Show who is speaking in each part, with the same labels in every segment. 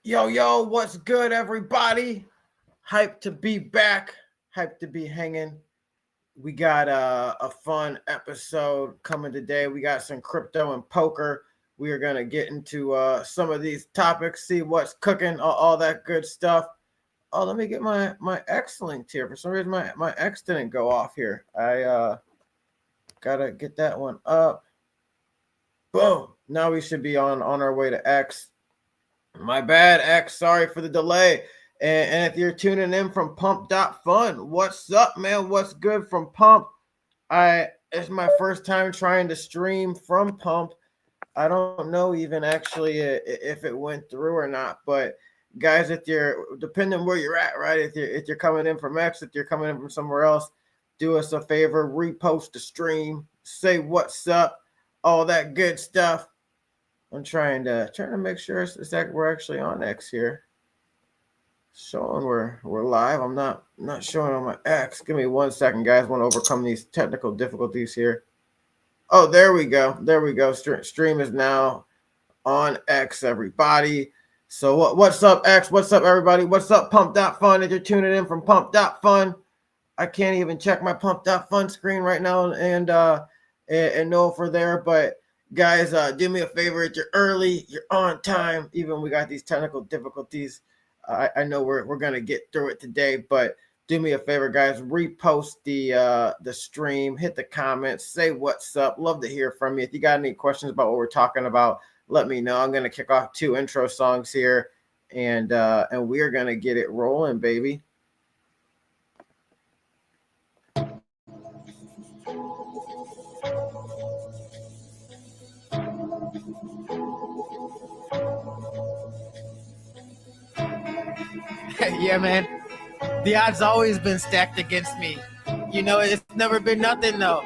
Speaker 1: Yo, what's good, everybody? Hyped to be back. Hyped to be hanging. We got a fun episode coming today. We got some crypto and poker. We are going to get into some of these topics, see what's cooking, all that good stuff. Oh, let me get my X linked here. For some reason, my X didn't go off here. I got to get that one up. Boom. Now we should be on our way to X. My bad, X. Sorry for the delay. And if you're tuning in from pump.fun, what's up, man? What's good from Pump? It's my first time trying to stream from Pump. I don't know even actually if it went through or not, but guys, if you're depending where you're at, right? If you're coming in from X, if you're coming in from somewhere else, do us a favor, repost the stream, say what's up, all that good stuff. I'm trying to make sure it's that we're actually on X here. Showing we're live. I'm not showing on my X. Give me 1 second, guys. Want to overcome these technical difficulties here. Oh, there we go. Stream is now on X, everybody. So what's up, X? What's up, everybody? What's up, Pump.fun? If you're tuning in from Pump.fun, I can't even check my Pump.fun screen right now and know if we're there, but guys, do me a favor. If you're early, you're on time. Even we got these technical difficulties. I know we're gonna get through it today, but do me a favor, guys. Repost the stream, hit the comments, say what's up. Love to hear from you. If you got any questions about what we're talking about, let me know. I'm gonna kick off 2 intro songs here, and we're gonna get it rolling, baby.
Speaker 2: Yeah, man. The odds always been stacked against me. You know, it's never been nothing, though.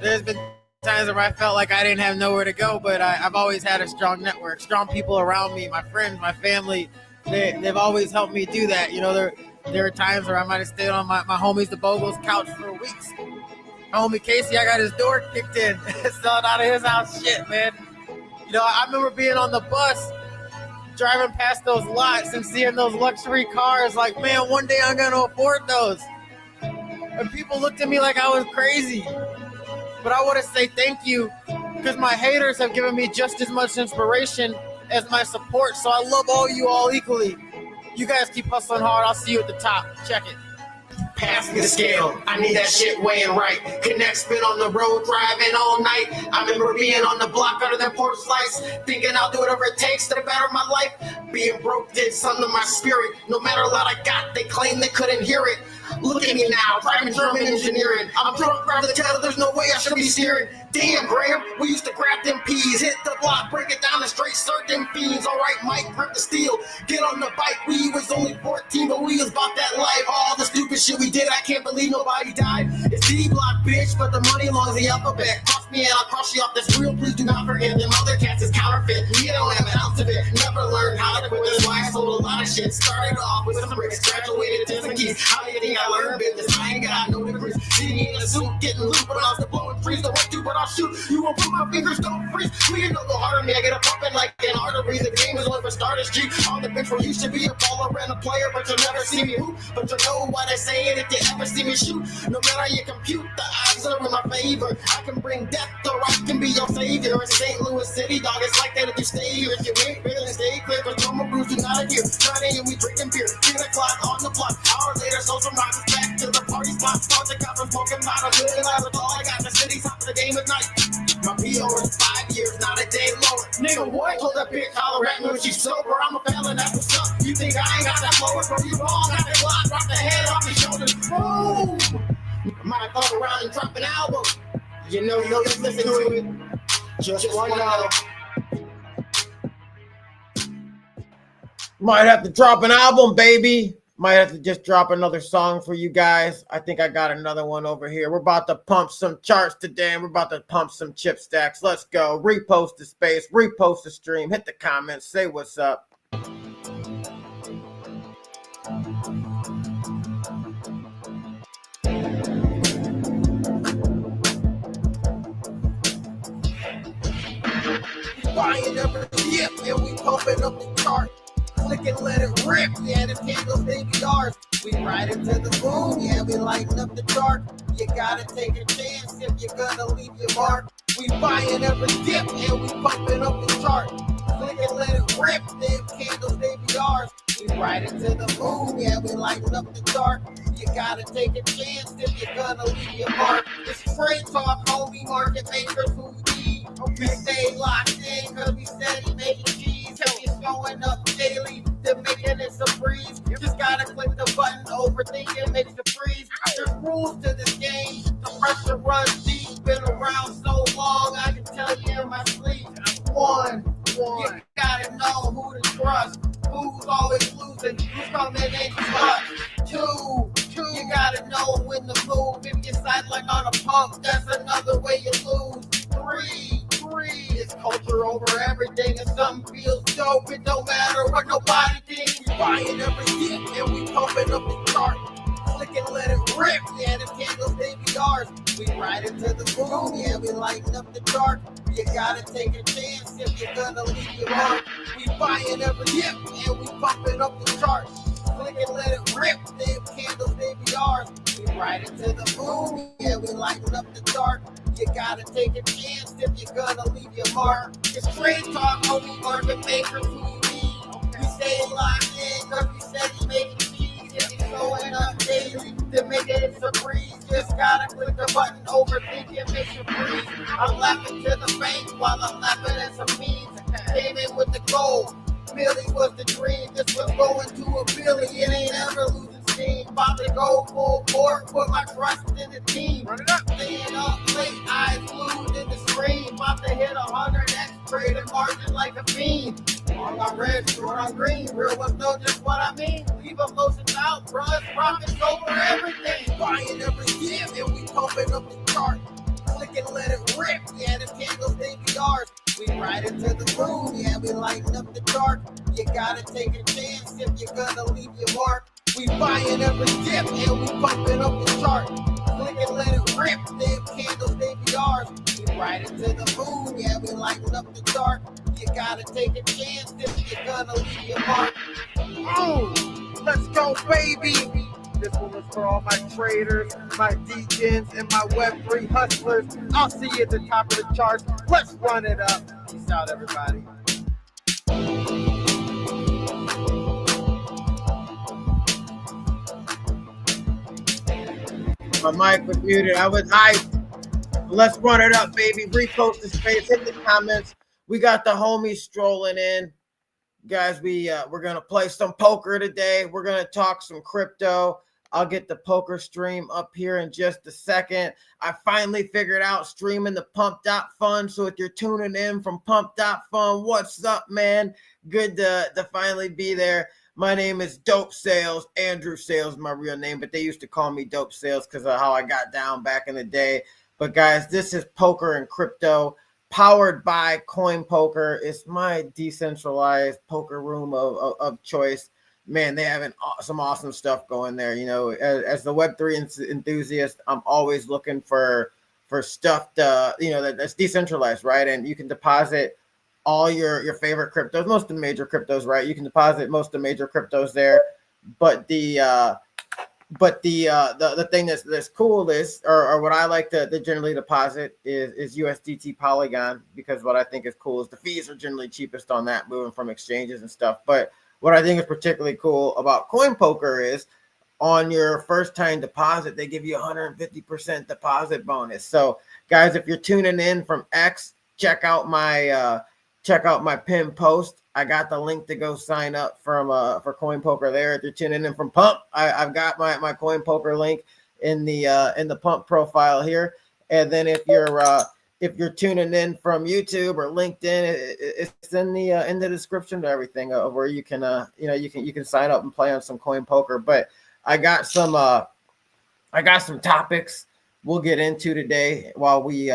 Speaker 2: There's been times where I felt like I didn't have nowhere to go, but I've always had a strong network, strong people around me, my friends, my family. They've always helped me do that. You know, there are times where I might have stayed on my homie's, the Bogle's couch for weeks. My homie Casey, I got his door kicked in, selling out of his house. Shit, man. You know, I remember being on the bus, driving past those lots and seeing those luxury cars, like, man, one day I'm going to afford those. And people looked at me like I was crazy. But I want to say thank you, because my haters have given me just as much inspiration as my support. So I love all you all equally. You guys keep hustling hard. I'll see you at the top. Check it.
Speaker 3: Pass me the scale, I need that shit weighing right. Connect, spin on the road, driving all night. I remember being on the block under that porch slice, thinking I'll do whatever it takes to better my life. Being broke did something to my spirit. No matter what I got, they claimed they couldn't hear it. Look at me now, driving German engineering. I'm drunk, grab the tether, there's no way I should be steering. Damn, Graham, we used to grab them peas, hit the block, break it down and straight start them fiends. All right, Mike, grip the steel, get on the bike. We was only 14, but we was about that life. All the stupid shit we did, I can't believe nobody died. It's D-Block, bitch, but the money long as the alphabet. Cross me and I'll cross you off this real, please do not forget them other cats is counterfeit. You don't have an ounce of it, never learned how to quit. That's why I sold a lot of shit. Started off with some bricks, graduated to some keys. How do you think I learned business? I ain't got no degrees. Sitting in a suit, getting loot, but I was blowing trees. The way to, but I'll shoot. You won't put my fingers, don't freeze. We ain't no go harder me. I get a pumping like an artery. The game is only for starters, G. On the bench where you should be a baller and a player, but you'll never see me hoop. But you know what I say, and if you ever see me shoot, no matter you compute, the odds are in my favor. I can bring death, or I can be your savior. In St. Louis City, dog, it's like that if you stay here. If you ain't really stay clear, cause no more brews do not adhere. Friday and we drinking beer, 10 o'clock on the block. Hours later, social rockets back to the party spot. Start the cops smoking bottom, living out of all I got. The city's top of the game at night. My PO is 5 years, not a day lower. Nigga, what? Told that bitch, holler at me when she's sober. I'm a felon, that's what's up. You think I ain't got that lower, bro? You wrong, got that block, drop the head off your shoulders. Boom! Might come around and drop an album. You know, just listen to it. Just one album.
Speaker 1: Might have to drop an album, baby. Might have to just drop another song for you guys. I think I got another one over here. We're about to pump some charts today, and we're about to pump some chip stacks. Let's go. Repost the space, repost the stream, hit the comments, say what's up. Buying every yep, and we pumping up the chart.
Speaker 3: Click and let it rip, yeah, the candles, they be ours. We ride into the moon, yeah, we lighten up the dark. You gotta take a chance if you're gonna leave your mark. We buying every dip and we pumping up the chart. Click and let it rip, them candles, they be ours. We ride into the moon, yeah, we lighten up the dark. You gotta take a chance if you're gonna leave your mark. It's trade talk, homie, market makers who need. We stay locked in cause we steady making cheese. He's going up daily, they're making it a breeze. Just gotta click the button, overthinking makes you freeze. There's rules to this game, the pressure runs deep. Been around so long, I can tell you in my sleep. One, you gotta know who to trust. Who's always losing, who's coming in clutch. Two, you gotta know when to move. If you side like on a pump, that's another way you lose. Three, it's culture over everything. And something feels dope, it don't matter what nobody thinks. We buying every hit and we pumping up the chart. Click and let it rip, yeah, the candles, they be ours. We ride into the moon, yeah, we lighten up the dark. You gotta take a chance if you're gonna leave your mark. We buying every dip and we pumping up the chart. Click and let it rip, them candles, they be ours. We ride into the moon, yeah, we lighten up the dark. You gotta take a chance if you're gonna leave your mark. It's trade talk, homie, market makers who you need. We stay locked in cause we steady making cheese. If you're going up daily, then make it a breeze. Just gotta click the button, overthinking makes you freeze. I'm laughing to the bank while I'm laughing at some memes. Came in with the gold, Millie was the dream. This was going to a billy, it ain't ever losing steam. About to go full court, put my trust in the team. Run it up, staying up late, eyes glued in the screen. About to hit 100x, trading margin like a fiend. Long on red, short on green, real ones know just what I mean. Leave emotions out, bruh, profits over everything. Buying every dip and we pumping up the chart. Click and let it rip, yeah, the candles, they be ours. We ride into the moon, yeah, we lighten up the dark. You gotta take a chance if you're gonna leave your mark. We buying every dip and we pumping up the chart. Click and let it rip, them candles, they be ours. We ride into the moon, yeah, we lighten up the dark. You gotta take a chance if you're gonna leave your mark.
Speaker 1: Let's go, baby. This one was for all my traders, my degens, and my Web3 hustlers. I'll see you at the top of the charts. Let's run it up. Peace out, everybody. My mic was muted. I was hyped. Let's run it up, baby. Repost the space. Hit the comments. We got the homies strolling in. Guys, we're gonna play some poker today. We're gonna talk some crypto. I'll get the poker stream up here in just a second. I finally figured out streaming the pump.fun. So if you're tuning in from pump.fun, what's up, man? Good to finally be there. My name is Dope Sales. Andrew Sales is my real name, but they used to call me Dope Sales because of how I got down back in the day. But guys, this is Poker and Crypto, powered by CoinPoker. It's my decentralized poker room of choice. Man, they have some awesome stuff going there. You know, as the Web3 enthusiast, I'm always looking for stuff that's decentralized, right? And you can deposit all your favorite cryptos, most of the major cryptos, right? You can deposit most of the major cryptos there. But the thing that's cool is, or what I like to generally deposit is USDT Polygon, because what I think is cool is the fees are generally cheapest on that, moving from exchanges and stuff. But what I think is particularly cool about CoinPoker is on your first time deposit, they give you 150% deposit bonus. So guys, if you're tuning in from X, check out my pinned post. I got the link to go sign up for CoinPoker there. If you're tuning in from Pump, I've got my CoinPoker link in the Pump profile here. And then if you're tuning in from YouTube or LinkedIn, it's in the description to everything of where you can you can sign up and play on some CoinPoker. But I got some topics we'll get into today while we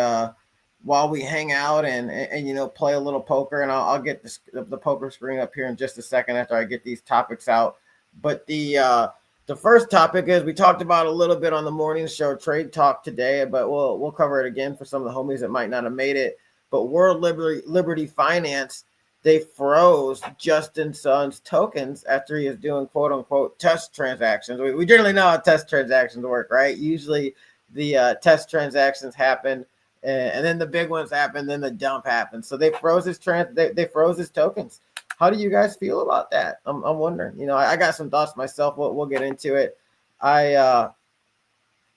Speaker 1: hang out and play a little poker. And I'll get the poker screen up here in just a second after I get these topics out. But the first topic is, we talked about a little bit on the morning show, Trade Talk today, but we'll cover it again for some of the homies that might not have made it. But World Liberty Finance they froze Justin Sun's tokens after he is doing quote unquote test transactions. We generally know how test transactions work, right? Usually the test transactions happen and then the big ones happen, then the dump happens. So they froze his they froze his tokens. How do you guys feel about that? I'm wondering. You know, I got some thoughts myself. We'll get into it. I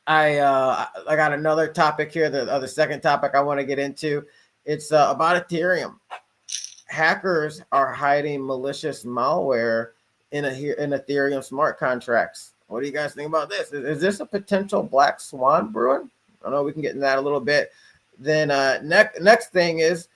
Speaker 1: got another topic here. The second topic I want to get into. It's about Ethereum. Hackers are hiding malicious malware in Ethereum smart contracts. What do you guys think about this? Is this a potential black swan brewing? I know we can get into that a little bit. Then next thing is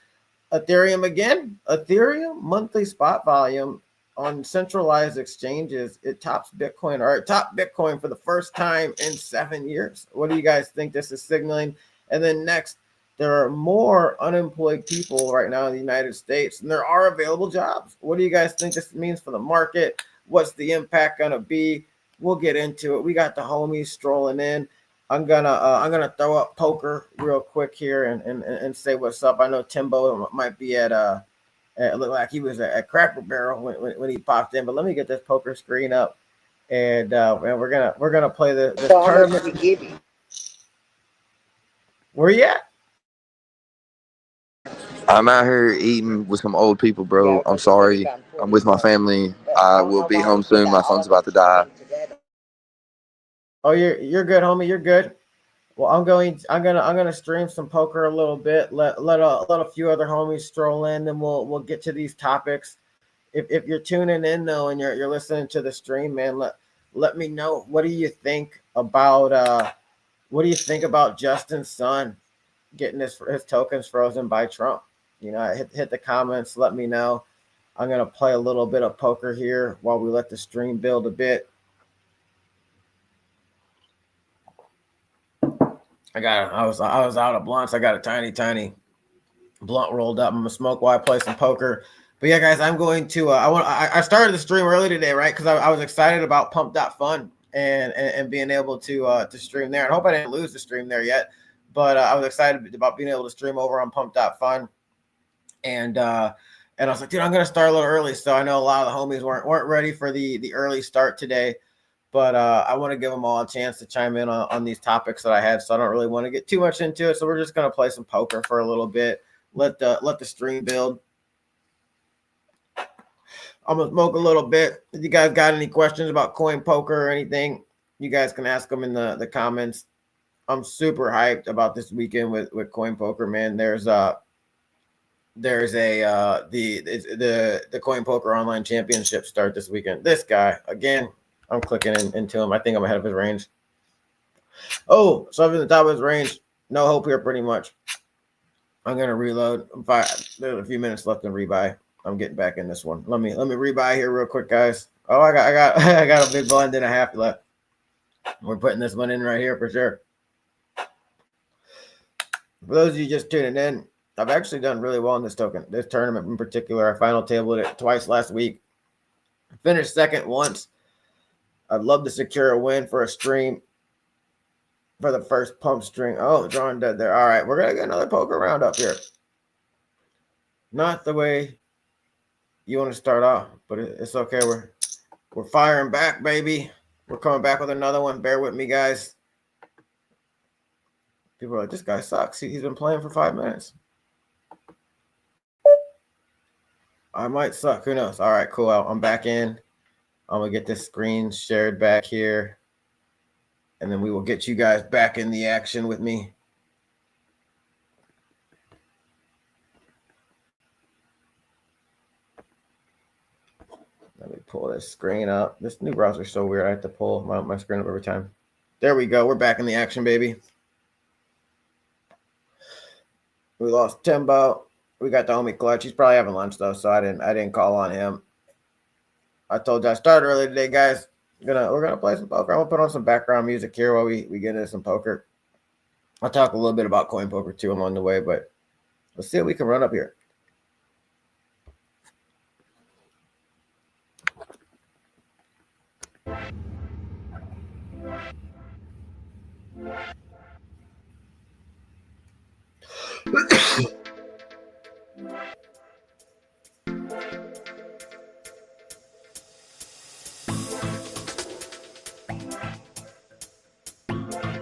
Speaker 1: Ethereum again. Ethereum monthly spot volume on centralized exchanges, it tops Bitcoin, or it topped Bitcoin for the first time in 7 years. What do you guys think this is signaling? And then next, there are more unemployed people right now in the United States, and there are available jobs. What do you guys think this means for the market? What's the impact gonna be? We'll get into it. We got the homies strolling in. I'm gonna throw up poker real quick here and say what's up. I know Timbo might be at it looked like he was at Cracker Barrel when he popped in, but let me get this poker screen up, and we're gonna play this tournament. Where you at?
Speaker 4: I'm out here eating with some old people, bro. I'm sorry. I'm with my family. I will be home soon. My phone's about to die.
Speaker 1: Oh, you're good, homie. You're good. Well, I'm gonna stream some poker a little bit. Let a few other homies stroll in, then we'll get to these topics. If you're tuning in though and you're listening to the stream, man, let me know. What do you think about Justin Sun getting his tokens frozen by Trump? You know, hit the comments. Let me know. I'm gonna play a little bit of poker here while we let the stream build a bit. I was out of blunts. I got a tiny blunt rolled up. I'm gonna smoke while I play some poker. But yeah, guys, I'm going to. I started the stream early today, right? Because I was excited about Pump.fun and being able to stream there. I hope I didn't lose the stream there yet, but I was excited about being able to stream over on Pump.fun. And I was like, dude, I'm gonna start a little early. So I know a lot of the homies weren't ready for the early start today. But I want to give them all a chance to chime in on these topics that I had. So I don't really want to get too much into it. So we're just going to play some poker for a little bit. Let the stream build. I'm going to smoke a little bit. If you guys got any questions about coin poker or anything, you guys can ask them in the comments. I'm super hyped about this weekend with coin poker, man. There's the coin poker online championship start this weekend. This guy again. I'm clicking into him. I think I'm ahead of his range. Oh, so I'm in the top of his range. No hope here, pretty much. I'm gonna reload. There's a few minutes left in rebuy. I'm getting back in this one. Let me rebuy here real quick, guys. Oh, I got I got a big blind and a half left. We're putting this one in right here for sure. For those of you just tuning in, I've actually done really well in this tournament in particular. I final tabled it twice last week. Finished second once. I'd love to secure a win for a stream for the first pump string. Oh, drawing dead there. All right, we're going to get another poker round up here. Not the way you want to start off, but it's okay. We're firing back, baby. We're coming back with another one. Bear with me, guys. People are like, this guy sucks. He's been playing for 5 minutes. I might suck. Who knows? All right, cool. I'm back in. I'm going to get this screen shared back here. And then we will get you guys back in the action with me. Let me pull this screen up. This new browser is so weird. I have to pull my screen up every time. There we go. We're back in the action, baby. We lost Timbo. We got the homie Clutch. He's probably having lunch though, so I didn't call on him. I told you I started early today, guys. We're gonna play some poker. I'm gonna put on some background music here while we get into some poker. I'll talk a little bit about coin poker too along the way, but let's see what we can run up here.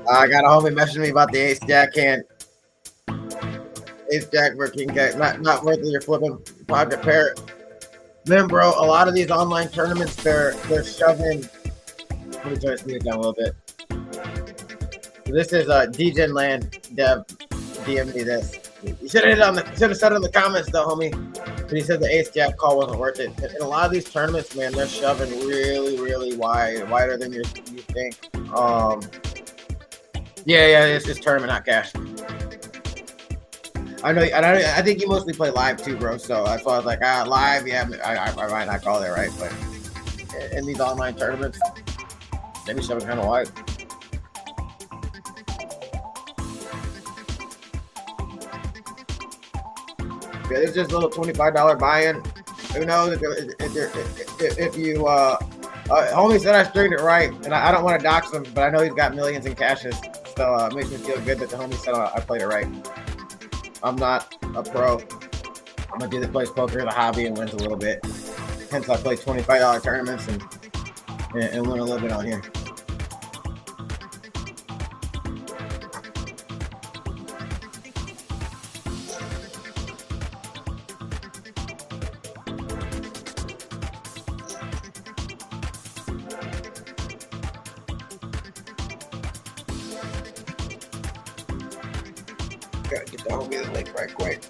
Speaker 1: I got a homie messaging me about the ace jack hand. Ace jack for king jack. Not worth it. You're flipping pocket pair. Man, bro, a lot of these online tournaments, they're shoving. Let me turn this music down a little bit. So this is DGen Land Dev DM me this. You should have said it in the comments though, homie. But he said the ace jack call wasn't worth it. In a lot of these tournaments, man, they're shoving really, really wide, wider than you think. Yeah, it's tournament, not cash. I know. I think you mostly play live too, bro. So that's why I was like, live. Yeah, I might not call it right, but in these online tournaments, they be shoving kind of wide. Yeah, it's just a little $25 buy-in. Who knows if you homie said I streamed it right, and I don't want to dox him, but I know he's got millions in cashes, so it makes me feel good that the homie said I played it right. I'm not a pro. I'm a dude that plays poker as a hobby and wins a little bit. Hence, I play $25 tournaments and win a little bit on here. Gotta get the homie the link right quick.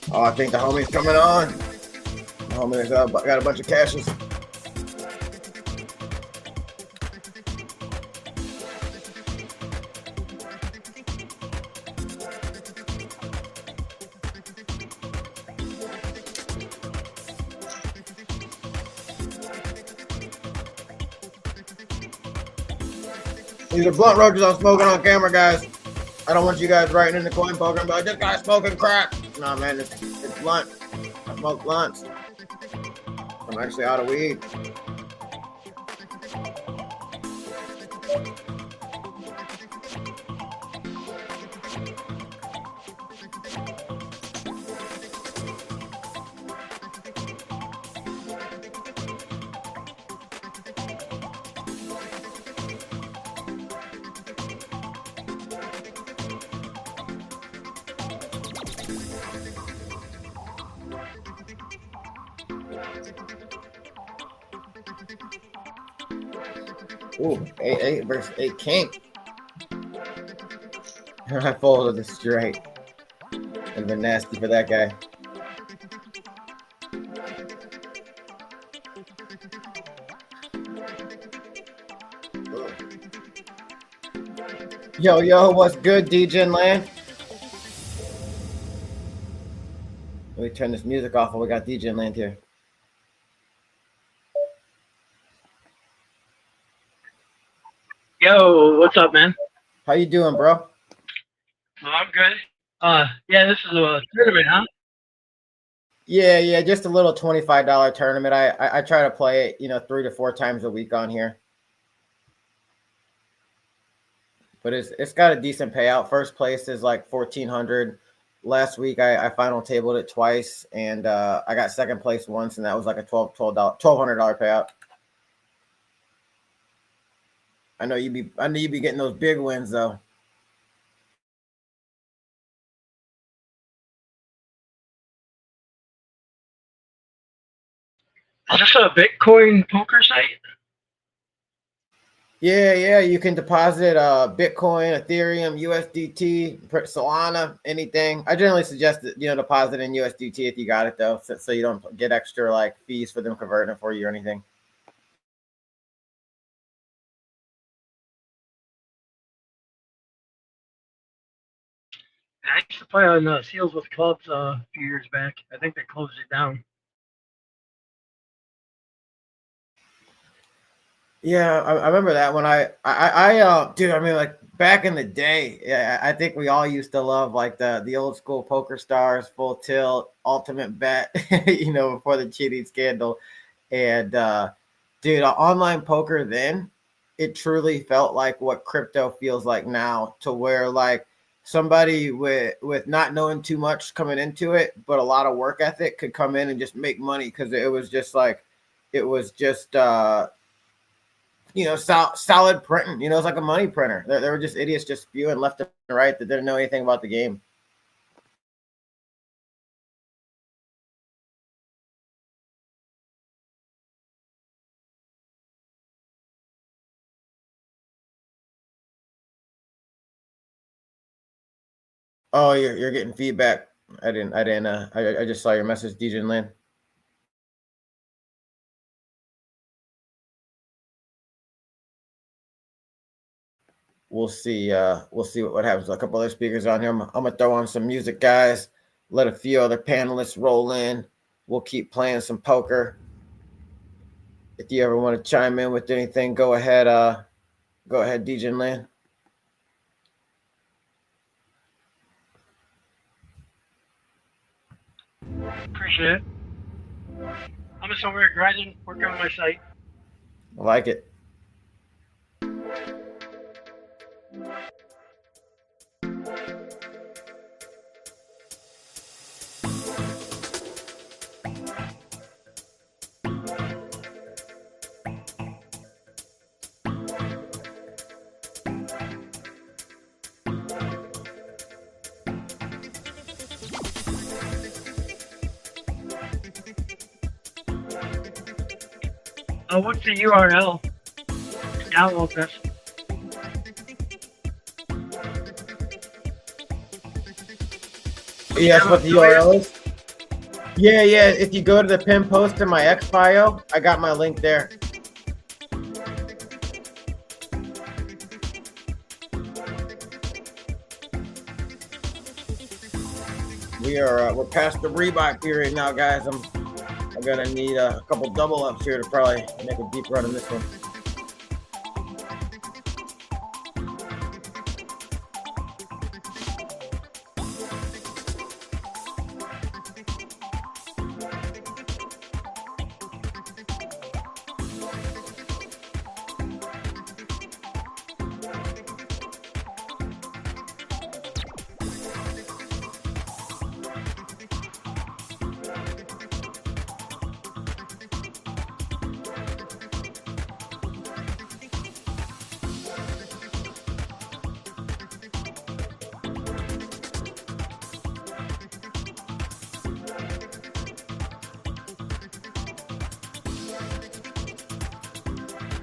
Speaker 1: Oh, I think the homie's coming on. The homie's got a bunch of cashes. These are blunt roaches I'm smoking on camera, guys. I don't want you guys writing in the coin poker and be like, this guy's smoking crack. Nah, man, it's blunt. I smoke blunts. I'm actually out of weed. Ooh, 8 versus 8 king. I folded the straight. Would have been nasty for that guy. Yo, what's good, DGen Land? Let me turn this music off while we got DGen Land here.
Speaker 5: Yo, what's up, man?
Speaker 1: How you doing, bro?
Speaker 5: Oh, I'm good. Yeah, this is a tournament, huh?
Speaker 1: Yeah, just a little $25 tournament. I try to play it, 3 to 4 times a week on here. But it's got a decent payout. First place is like $1,400. Last week I final tabled it twice, and I got second place once, and that was like a $1,200 payout. I know you'd be getting those big wins though.
Speaker 5: Is this a Bitcoin poker site?
Speaker 1: Yeah, you can deposit Bitcoin, Ethereum, USDT, Solana, anything. I generally suggest that deposit in USDT if you got it though, so you don't get extra like fees for them converting it for you or anything.
Speaker 5: I used to play on Seals with Clubs a few years back. I think they closed it down.
Speaker 1: Yeah, I remember that when dude, I mean, like back in the day, yeah, I think we all used to love like the old school Poker Stars, Full Tilt, Ultimate Bet, you know, before the cheating scandal. And dude, online poker then, it truly felt like what crypto feels like now, to where like somebody with not knowing too much coming into it, but a lot of work ethic could come in and just make money because it was just like it was just you know, solid printing. You know, it's like a money printer. There were just idiots just spewing left and right that didn't know anything about the game. Oh, you're getting feedback. I just saw your message, DJ Lynn. We'll see. We'll see what happens. A couple other speakers on here. I'm gonna throw on some music, guys. Let a few other panelists roll in. We'll keep playing some poker. If you ever want to chime in with anything, go ahead. Go ahead, DJ Lynn.
Speaker 5: Appreciate it. I'm just over here grinding, working on my site.
Speaker 1: I like it.
Speaker 5: What's the URL? Download this.
Speaker 1: Yes, what the URL is? Yeah. If you go to the pin post in my X bio, I got my link there. We're past the rebuy period now, guys. I'm gonna need a couple double ups here to probably make a deep run in this one.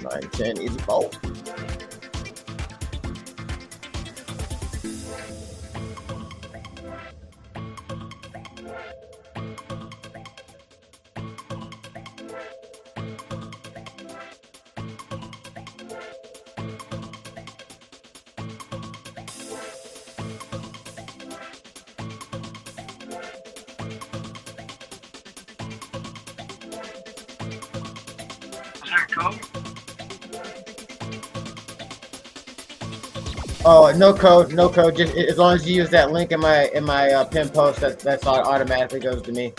Speaker 1: Nine, 10, easy fold.
Speaker 5: Is there a code?
Speaker 1: Oh, no code, no code. Just as long as you use that link in my pin post, that's automatically goes to me.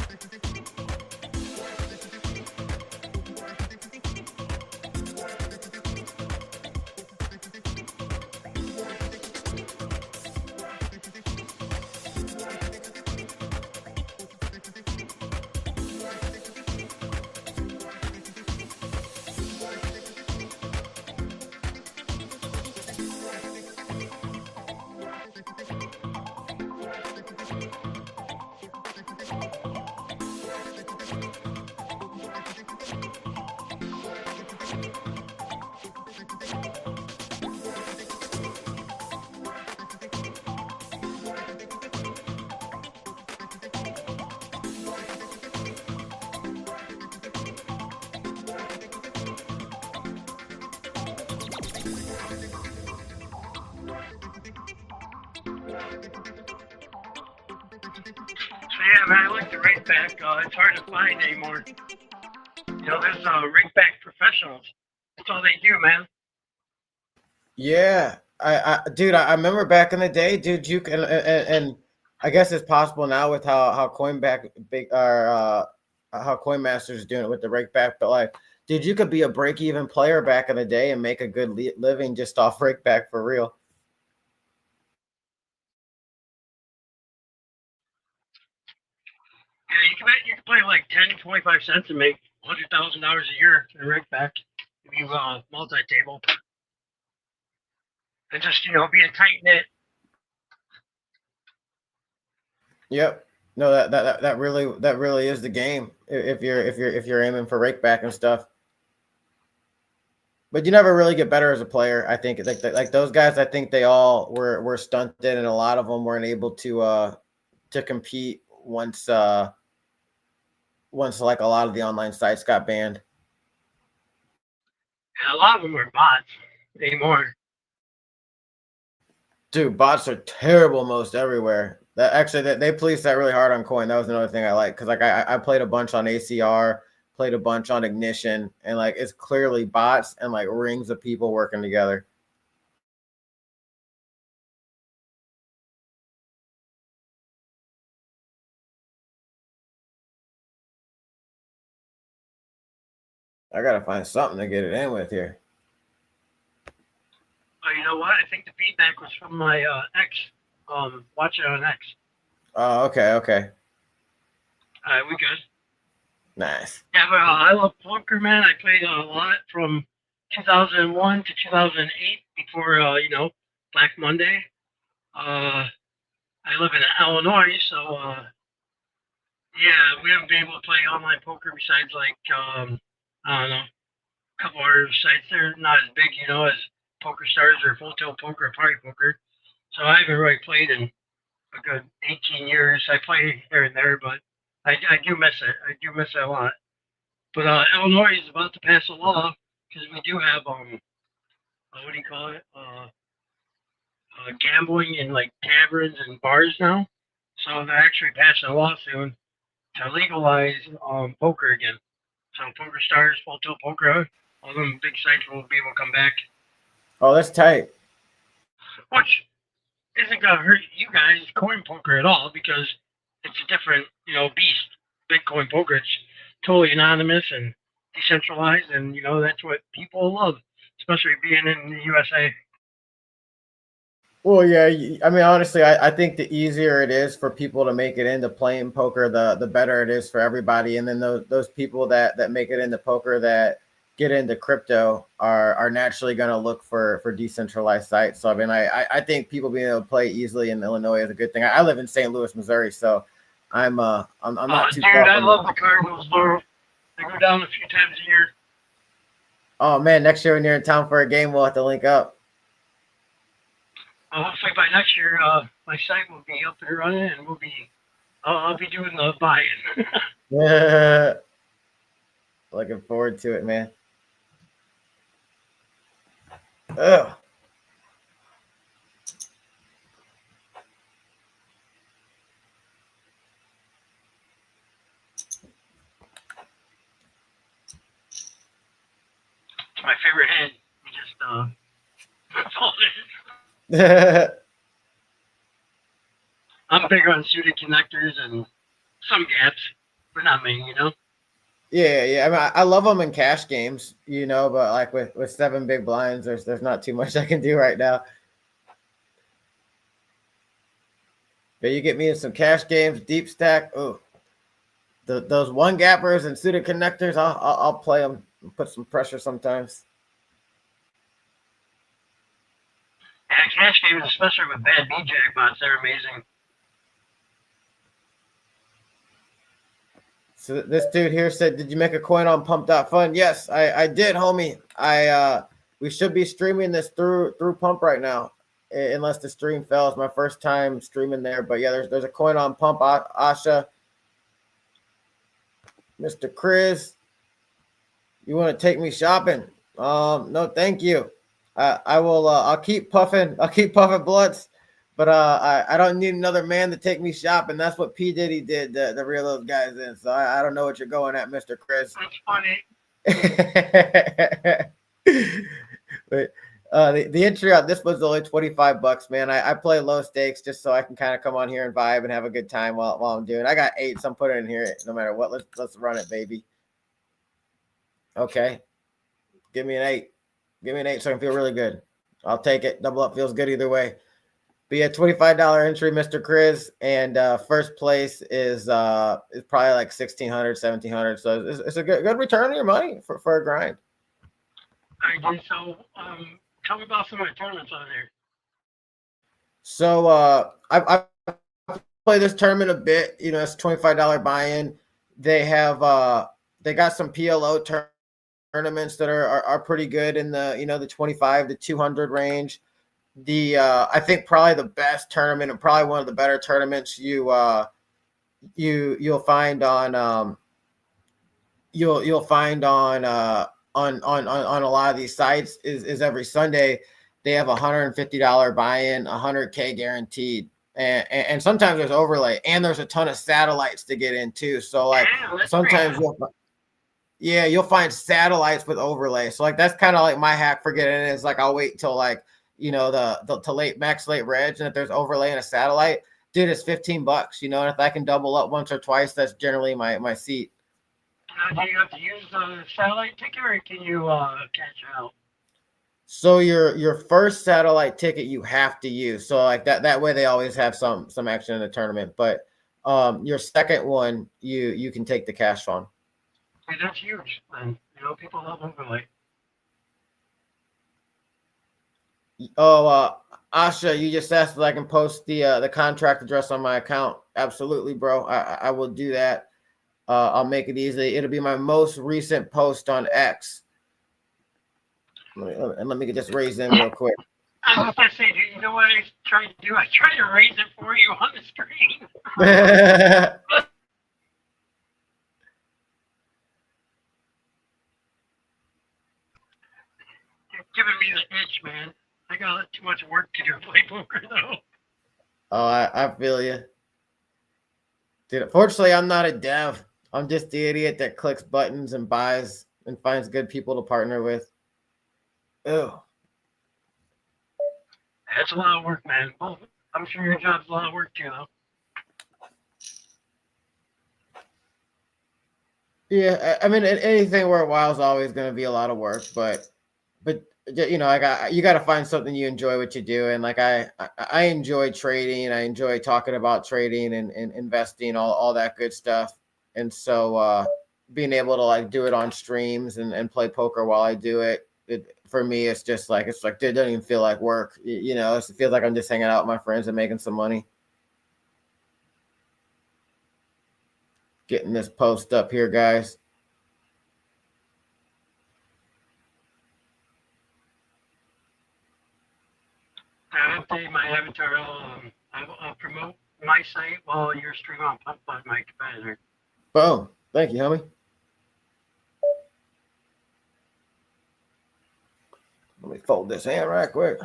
Speaker 5: So yeah, man, I like the rig back. It's hard to find anymore. You know, there's rig back professionals. That's all they do, man.
Speaker 1: Yeah, Dude, I remember back in the day, dude. You can and I guess it's possible now with how Coinback big or how Coinmaster's doing it with the rake back. But like, dude, you could be a break even player back in the day and make a good living just off rake back for real.
Speaker 5: Yeah, you can play like 10, 25 cents and make $100,000 a year in rake back if you multi-table and just be a tight knit.
Speaker 1: Yep. No, that really is the game if you're aiming for rake back and stuff. But you never really get better as a player. I think like those guys. I think they all were stunted, and a lot of them weren't able to compete once like a lot of the online sites got banned.
Speaker 5: And a lot of them are bots anymore.
Speaker 1: Dude, bots are terrible most everywhere. That actually they policed that really hard on Coin. That was another thing I like because like I played a bunch on ACR, played a bunch on Ignition, and like it's clearly bots and like rings of people working together. I gotta find something to get it in with here.
Speaker 5: You know what? I think the feedback was from my ex. Watch it on X.
Speaker 1: Oh, okay.
Speaker 5: All right, we good.
Speaker 1: Nice.
Speaker 5: Yeah, but I love poker, man. I played a lot from 2001 to 2008 before, Black Monday. I live in Illinois, so yeah, we haven't been able to play online poker besides like I don't know, a couple other sites. They're not as big, as Poker Stars or Full Tilt Poker or Party Poker. So I haven't really played in a good 18 years. I play here and there, but I do miss it. I do miss it a lot. But Illinois is about to pass a law because we do have what do you call it? Gambling in like taverns and bars now. So they're actually passing a law soon to legalize poker again. So Poker Stars, Full Tilt Poker, all them big sites will be able to come back.
Speaker 1: Oh, that's tight.
Speaker 5: Which isn't gonna hurt you guys coin poker at all because it's a different, beast. Bitcoin poker, it's totally anonymous and decentralized, and that's what people love, especially being in the USA.
Speaker 1: Well, yeah. I mean, honestly, I think the easier it is for people to make it into playing poker, the better it is for everybody. And then those people that make it into poker that get into crypto are naturally going to look for decentralized sites. So I mean, I think people being able to play easily in Illinois is a good thing. I live in St. Louis, Missouri, so I'm not too
Speaker 5: Dude,
Speaker 1: far
Speaker 5: I
Speaker 1: from
Speaker 5: love the Cardinals, bro. They go down a few times a year.
Speaker 1: Oh man, next year when you're in town for a game, we'll have to link up.
Speaker 5: Hopefully by next year, my site will be up and running, and I'll be doing the buy-in.
Speaker 1: Yeah. Looking forward to it, man. Ugh.
Speaker 5: It's my favorite hand. You just fold it. I'm big on suited connectors and some gaps, but not many,
Speaker 1: Yeah. I mean, I love them in cash games, but like with 7 big blinds, there's not too much I can do right now. But you get me in some cash games, deep stack. Oh, those one gappers and suited connectors, I'll play them, and put some pressure sometimes.
Speaker 5: And cash games, especially with bad B jackpots, they're amazing.
Speaker 1: So this dude here said, "Did you make a coin on Pump.fun?" Yes, I did, homie. We should be streaming this through Pump right now, unless the stream fails. My first time streaming there, but yeah, there's a coin on Pump. Asha, Mr. Chris, you want to take me shopping? No, thank you. I will. I'll keep puffing. I'll keep puffing blunts. But I don't need another man to take me shopping. That's what P. Diddy did to reel those guys in. So I don't know what you're going at, Mr. Chris.
Speaker 5: That's funny.
Speaker 1: But The entry on this was only $25, man. I play low stakes just so I can kind of come on here and vibe and have a good time while I'm doing. I got 8, so I'm putting it in here no matter what. Let's run it, baby. Okay, give me an 8. Give me an 8 so I can feel really good. I'll take it. Double up feels good either way. Be a $25 entry, Mr. Chris, and first place is probably like 1,600, 1,700. So it's a good return on your money for a grind.
Speaker 5: All right, so tell me about some of the tournaments out there.
Speaker 1: So I play this tournament a bit. You know, it's $25 buy-in. They have they got some PLO tournaments that are pretty good in the the 25 to 200 range. I think probably the best tournament and probably one of the better tournaments you'll find on you'll find on a lot of these sites is every Sunday they have $150 buy-in, $100K guaranteed, and sometimes there's overlay and there's a ton of satellites to get in too. So like sometimes you'll find satellites with overlay. So like that's kind of like my hack for getting in is like I'll wait till like the to late max late reg, and if there's overlay in a satellite, dude, it's $15. And if I can double up once or twice, that's generally my seat.
Speaker 5: Do you have to use the satellite ticket, or can you catch out?
Speaker 1: So your first satellite ticket you have to use. So like that way they always have some action in the tournament. But your second one you can take the cash on.
Speaker 5: Hey, that's huge, man. People love overlay.
Speaker 1: Oh, Asha, you just asked if I can post the contract address on my account. Absolutely, bro. I will do that. I'll make it easy. It'll be my most recent post on X. Let me get this raised in real quick.
Speaker 5: I was going to say, you know what I tried to do? I tried to raise it for you on the screen. You're giving me the itch, man. I got too much work to do to play poker, though.
Speaker 1: Oh, I feel you. Dude, fortunately, I'm not a dev. I'm just the idiot that clicks buttons and buys and finds good people to partner with. Oh.
Speaker 5: That's a lot of work, man. Well, I'm sure your job's a lot of work, too, though.
Speaker 1: Yeah, I mean, anything worthwhile is always going to be a lot of work, but you got to find something you enjoy what you do, and like I enjoy trading, I enjoy talking about trading and investing, all that good stuff, and so being able to like do it on streams and play poker while I do it, for me it's like it doesn't even feel like work, it feels like I'm just hanging out with my friends and making some money. Getting this post up here, guys.
Speaker 5: I update my avatar. I'll promote my site while you're streaming on Pump by my competitor.
Speaker 1: Boom. Thank you, homie. Let me fold this hand right quick.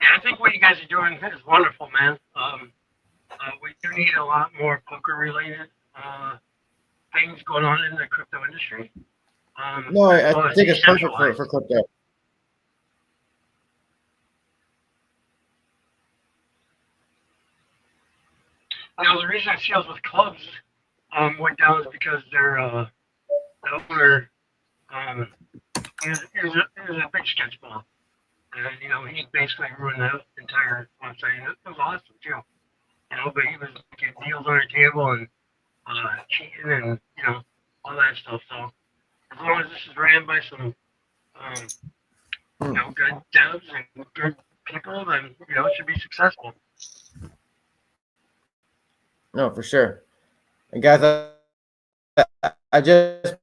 Speaker 5: Yeah, I think what you guys are doing is wonderful, man. We do need a lot more poker-related things going on in the crypto industry.
Speaker 1: No, I think it's perfect for crypto.
Speaker 5: Now, the reason sales with clubs went down is because their the owner is a big sketchball. And, he basically ruined the entire website. And it was awesome, too. But he was making deals on the table and cheating and, all that stuff. So as long as this is ran by some, good devs and good people, then, it should be successful.
Speaker 1: No, for sure. And guys, I just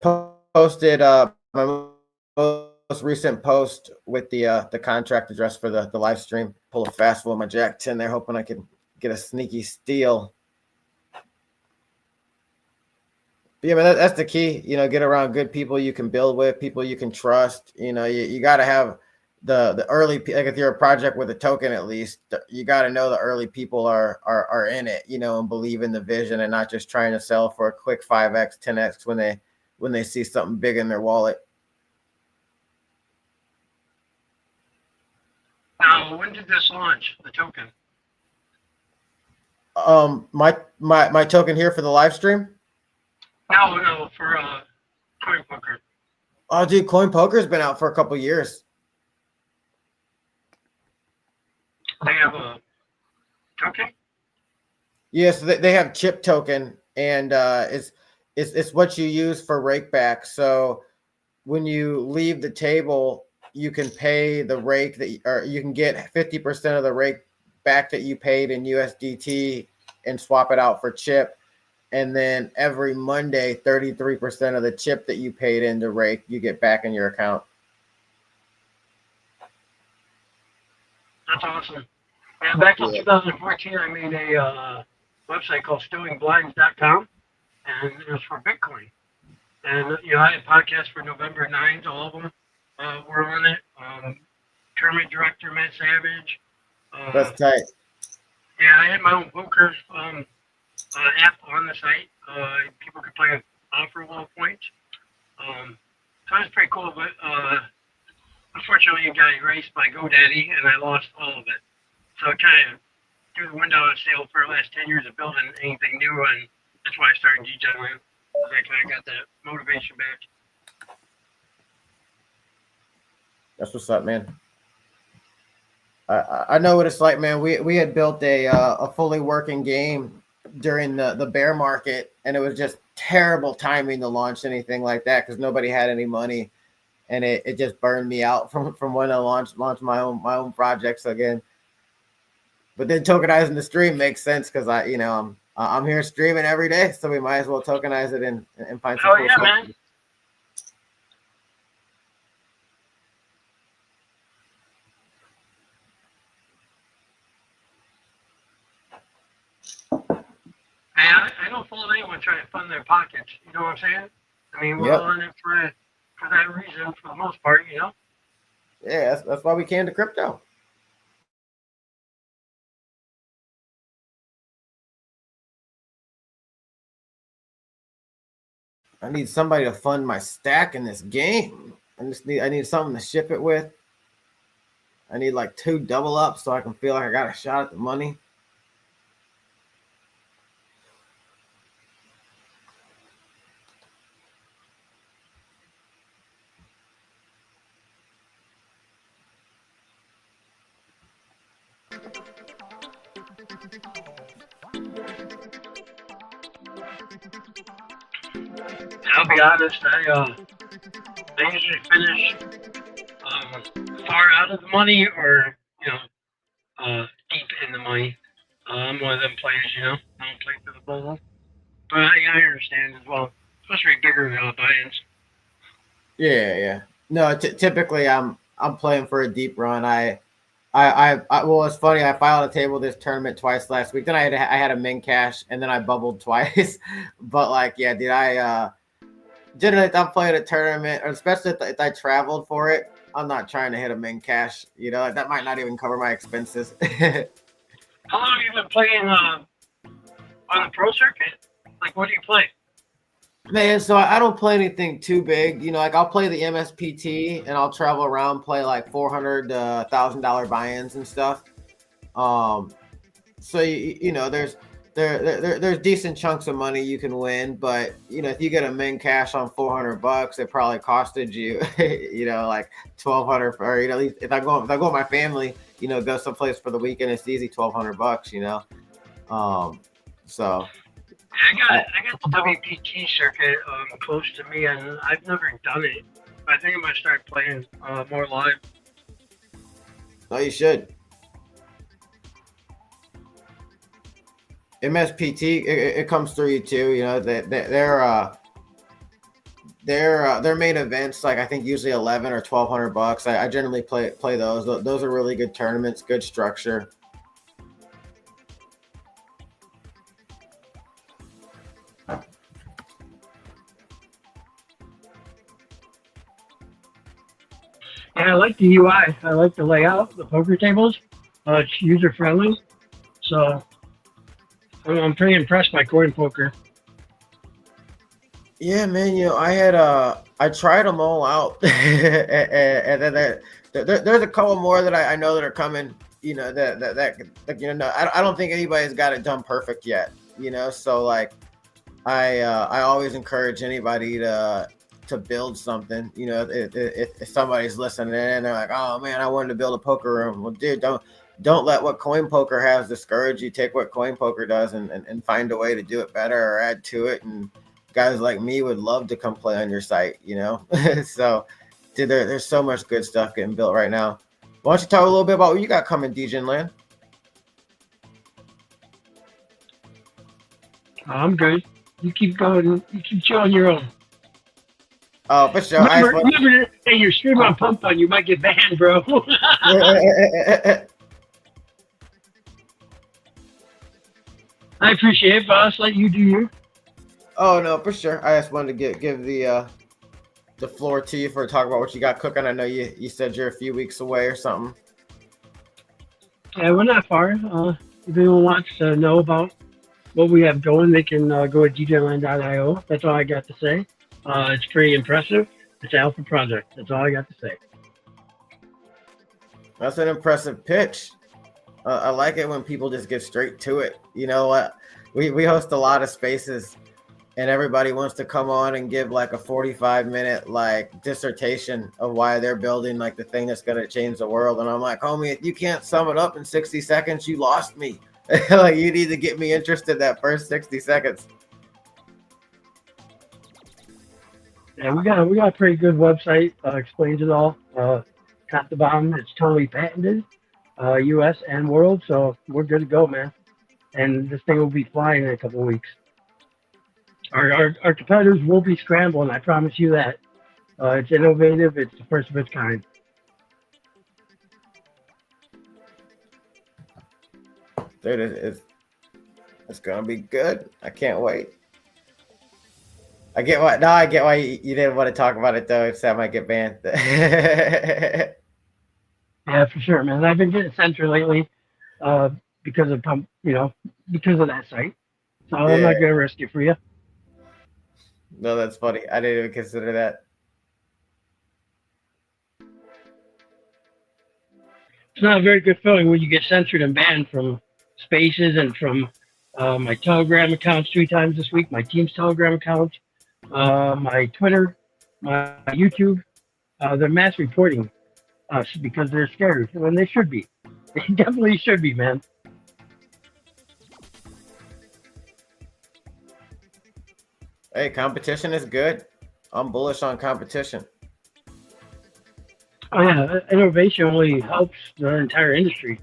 Speaker 1: posted my most recent post with the contract address for the live stream. Pull a fast one, my Jack 10 there, hoping I can get a sneaky steal. But yeah, man, that's the key. Get around good people you can build with, people you can trust. You got to have the early, like if you're a project with a token, at least you got to know the early people are in it, you know, and believe in the vision and not just trying to sell for a quick 5x 10x when they see something big in their wallet.
Speaker 5: Now, when did this launch, the token?
Speaker 1: My token here for the live stream.
Speaker 5: No, for coinpoker.
Speaker 1: Oh, dude, coinpoker's been out for a couple years.
Speaker 5: They have a token.
Speaker 1: Yes, they have chip token, and it's what you use for rake back. So when you leave the table, you can pay the rake or you can get 50% of the rake back that you paid in USDT and swap it out for chip. And then every Monday, 33% of the chip that you paid into rake, you get back in your account.
Speaker 5: That's awesome. Yeah, back in 2014, I made a website called stowingblinds.com, and it was for Bitcoin. And, you know, I had podcasts for November 9th, all of them were on it. Tournament director, Matt Savage.
Speaker 1: That's tight.
Speaker 5: Yeah, I had my own poker app on the site. People could play for low points. So it was pretty cool, but unfortunately it got erased by GoDaddy, and I lost all of it. So it kind of threw the window out of sail for the last 10 years of building anything new, and that's why I started DJing. I kind of got that motivation back.
Speaker 1: That's what's up, man. I know what it's like, man. We had built a fully working game during the bear market, and it was just terrible timing to launch anything like that because nobody had any money, and it just burned me out from when I launched my own projects again. But then tokenizing the stream makes sense because I'm here streaming every day, so we might as well tokenize it and find some cool stuff.
Speaker 5: Man. I don't fault anyone trying to fund their pockets. You know what I'm saying? I mean, we're all in it for that reason, for the most part, you know?
Speaker 1: Yeah, that's why we came to crypto. I need somebody to fund my stack in this game. I need something to ship it with. I need like 2 double ups so I can feel like I got a shot at the money.
Speaker 5: I'll be honest, I usually finish far out of the money or, you know, deep in the money. I'm one of them players, you know. I don't play for the bubble. But I understand as well, especially bigger buy-ins.
Speaker 1: Yeah. No, typically I'm playing for a deep run. Well, it's funny. I filed a table this tournament twice last week. Then I had a min cash, and then I bubbled twice. But like, yeah, dude, generally if I'm playing a tournament, or especially if I traveled for it, I'm not trying to hit a min cash. You know, that might not even cover my expenses.
Speaker 5: How long have you been playing on the pro circuit? Like, what do you play?
Speaker 1: Man, so I don't play anything too big. You know, like I'll play the MSPT and I'll travel around, play like $400 to $1,000 buy-ins and stuff. So you know, there's decent chunks of money you can win, but you know, if you get a min cash on $400, it probably costed you, you know, like 1,200, or you know, at least if I go with my family, you know, go someplace for the weekend, it's easy $1,200, you know. So.
Speaker 5: I got the WPT circuit close to me, and I've never done it. I think I'm gonna start playing more live.
Speaker 1: No, you should. MSPT, it comes through you too. You know, their main events, like I think usually 1,100 or $1,200. I generally play those. Those are really good tournaments, good structure.
Speaker 5: Yeah, I like the UI. I like the layout, the poker tables. It's user friendly. So I'm pretty impressed by Coin Poker.
Speaker 1: Yeah, man. I tried them all out, and then there's a couple more that I know that are coming. I don't think anybody's got it done perfect yet. So like, I always encourage anybody to build something. If somebody's listening and they're like, oh man, I wanted to build a poker room. Well, dude, don't let what Coin Poker has discourage you. Take what Coin Poker does and find a way to do it better or add to it. And guys like me would love to come play on your site, So, dude, there's so much good stuff getting built right now. Why don't you talk a little bit about what you got coming, DJ Land?
Speaker 5: I'm good. You keep going. You keep chilling your own.
Speaker 1: Oh, for sure.
Speaker 5: Remember, hey, you're streaming on Pump Fun. You might get banned, bro. I appreciate it, boss. Let you do you.
Speaker 1: Oh no, for sure. I just wanted to give the floor to you for talk about what you got cooking. I know you said you're a few weeks away or something.
Speaker 5: Yeah, we're not far. If anyone wants to know about what we have going, they can go to djland.io. That's all I got to say. It's pretty impressive. It's an alpha project. That's all I got to say.
Speaker 1: That's an impressive pitch. I like it when people just get straight to it. You know what? We host a lot of spaces, and everybody wants to come on and give like a 45-minute like dissertation of why they're building like the thing that's going to change the world. And I'm like, homie, if you can't sum it up in 60 seconds, you lost me. Like, you need to get me interested that first 60 seconds.
Speaker 5: Yeah, we got a pretty good website. Explains it all. Top to bottom, it's totally patented, U.S. and world. So we're good to go, man. And this thing will be flying in a couple of weeks. Our competitors will be scrambling. I promise you that. It's innovative. It's the first of its kind.
Speaker 1: Dude, it's gonna be good. I can't wait. I get why you didn't want to talk about it though. So I might get banned.
Speaker 5: Yeah, for sure, man. I've been getting censored lately because of that site. So I'm not gonna risk it for you.
Speaker 1: No, that's funny. I didn't even consider that.
Speaker 5: It's not a very good feeling when you get censored and banned from spaces and from my Telegram accounts 3 times this week, my team's Telegram account, my Twitter, my YouTube. They're mass reporting us because they're scared, when they should be. They definitely should be, man.
Speaker 1: Hey, competition is good. I'm bullish on competition.
Speaker 5: Oh yeah, innovation only helps the entire industry.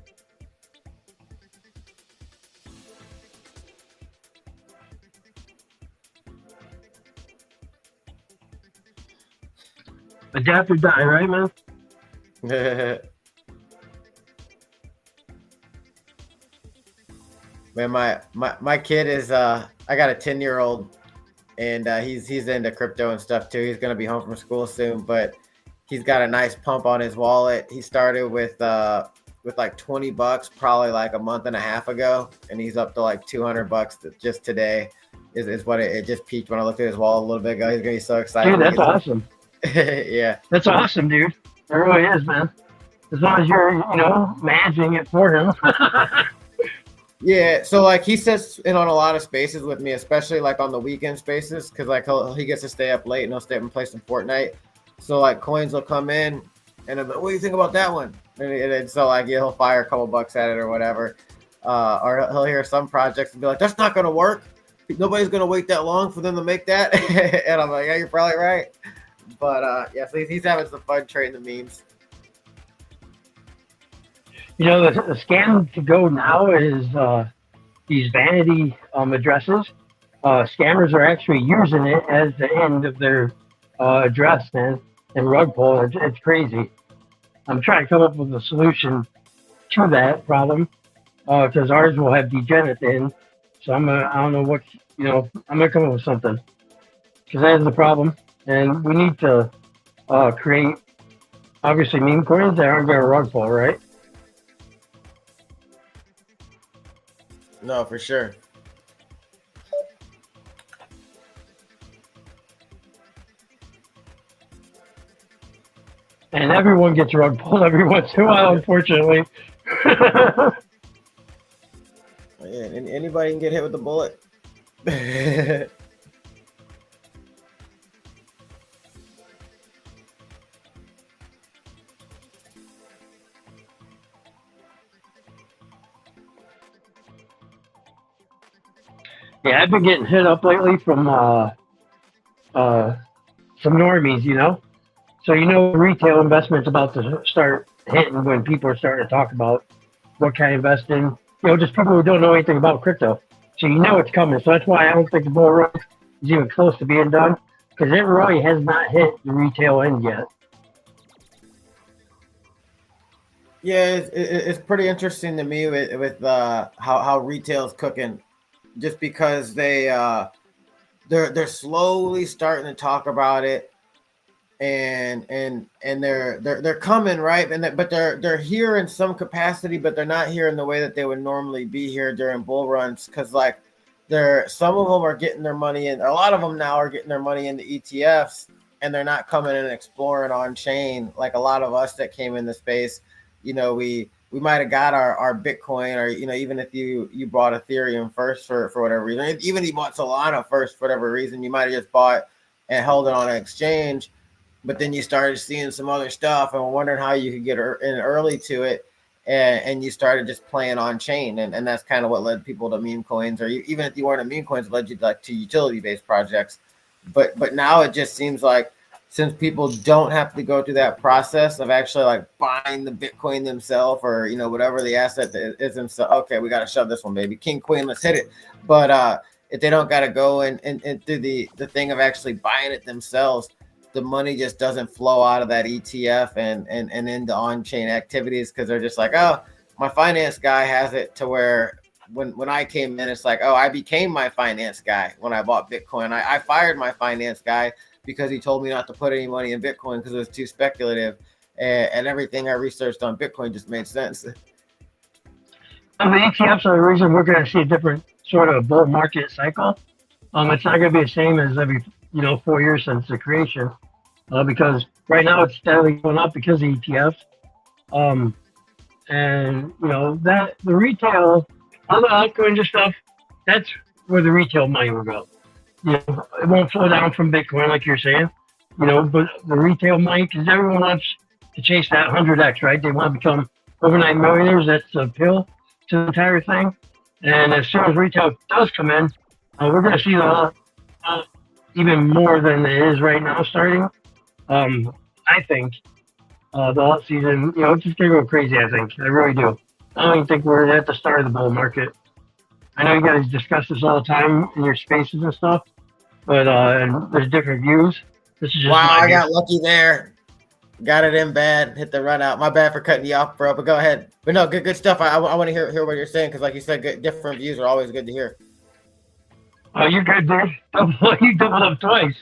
Speaker 5: Adapt or die, right, man?
Speaker 1: Man, my kid is I got a 10-year-old, and he's into crypto and stuff too. He's gonna be home from school soon, but he's got a nice pump on his wallet. He started with like $20 probably like a month and a half ago, and he's up to like $200 just today. Is what it just peaked when I looked at his wallet a little bit ago. He's gonna be so excited.
Speaker 5: Dude, that's awesome.
Speaker 1: Yeah,
Speaker 5: that's awesome, dude. It really is, man. As long as you're, managing it for him.
Speaker 1: Yeah, so like he sits in on a lot of spaces with me, especially like on the weekend spaces, because like he gets to stay up late and he'll stay up and play some Fortnite. So like coins will come in, and I'm like, "What do you think about that one?" And so like he'll fire a couple bucks at it or whatever, or he'll hear some projects and be like, "That's not gonna work. Nobody's gonna wait that long for them to make that." And I'm like, "Yeah, you're probably right." But yeah, so he's having some fun trading the memes.
Speaker 5: The scam to go now is these vanity addresses. Scammers are actually using it as the end of their address, man, and rug pull. It's crazy. I'm trying to come up with a solution to that problem because ours will have degen at the end. So I'm gonna come up with something because that is the problem, and we need to create obviously meme coins that aren't going to rug pull, right?
Speaker 1: No, for sure.
Speaker 5: And everyone gets rug pulled every once in a while, unfortunately.
Speaker 1: Yeah, anybody can get hit with a bullet.
Speaker 5: Yeah, I've been getting hit up lately from some normies, you know. So retail investment's about to start hitting when people are starting to talk about what can I invest in. Just people who don't know anything about crypto. So it's coming. So that's why I don't think the bull run is even close to being done, because it really has not hit the retail end yet.
Speaker 1: Yeah, it's pretty interesting to me with how retail's cooking, just because they're slowly starting to talk about it, and they're coming, right, but they're here in some capacity, but they're not here in the way that they would normally be here during bull runs, because like some of them are getting their money in, a lot of them now are getting their money into ETFs, and they're not coming in and exploring on chain like a lot of us that came in the space. We might have got our Bitcoin, or even if you bought Ethereum first for whatever reason, even if you bought Solana first for whatever reason, you might have just bought and held it on an exchange, but then you started seeing some other stuff and wondering how you could get in early to it, and you started just playing on chain, and that's kind of what led people to meme coins, or even if you weren't a meme coins, it led you to utility based projects. But now it just seems like, since people don't have to go through that process of actually like buying the Bitcoin themselves, or whatever the asset is themselves, okay, we got to shove this one, baby, king queen, let's hit it. But if they don't got to go and do the thing of actually buying it themselves, the money just doesn't flow out of that ETF and into on-chain activities, because they're just like, oh, my finance guy has it, to where when I came in, it's like, oh, I became my finance guy when I bought Bitcoin. I fired my finance guy because he told me not to put any money in Bitcoin because it was too speculative, and everything I researched on Bitcoin just made sense.
Speaker 5: And the ETFs are the reason we're going to see a different sort of bull market cycle. It's not going to be the same as every 4 years since the creation, because right now it's steadily going up because of ETFs. And that the retail, all the altcoins and stuff, that's where the retail money will go. It won't slow down from Bitcoin like you're saying, but the retail money, because everyone wants to chase that 100x, right? They want to become overnight millionaires. That's the appeal to the entire thing. And as soon as retail does come in, we're going to see even more than it is right now starting. I think the alt season, it's just going to go crazy, I think. I really do. I don't even think we're at the start of the bull market. I know you guys discuss this all the time in your spaces and stuff, but and there's different views. This is just
Speaker 1: wow, I got lucky there. Got it in bad, hit the run out. My bad for cutting you off, bro, but go ahead. But no, good stuff. I want to hear what you're saying, because like you said, different views are always good to hear.
Speaker 5: Oh, you're good, dude. You doubled up twice.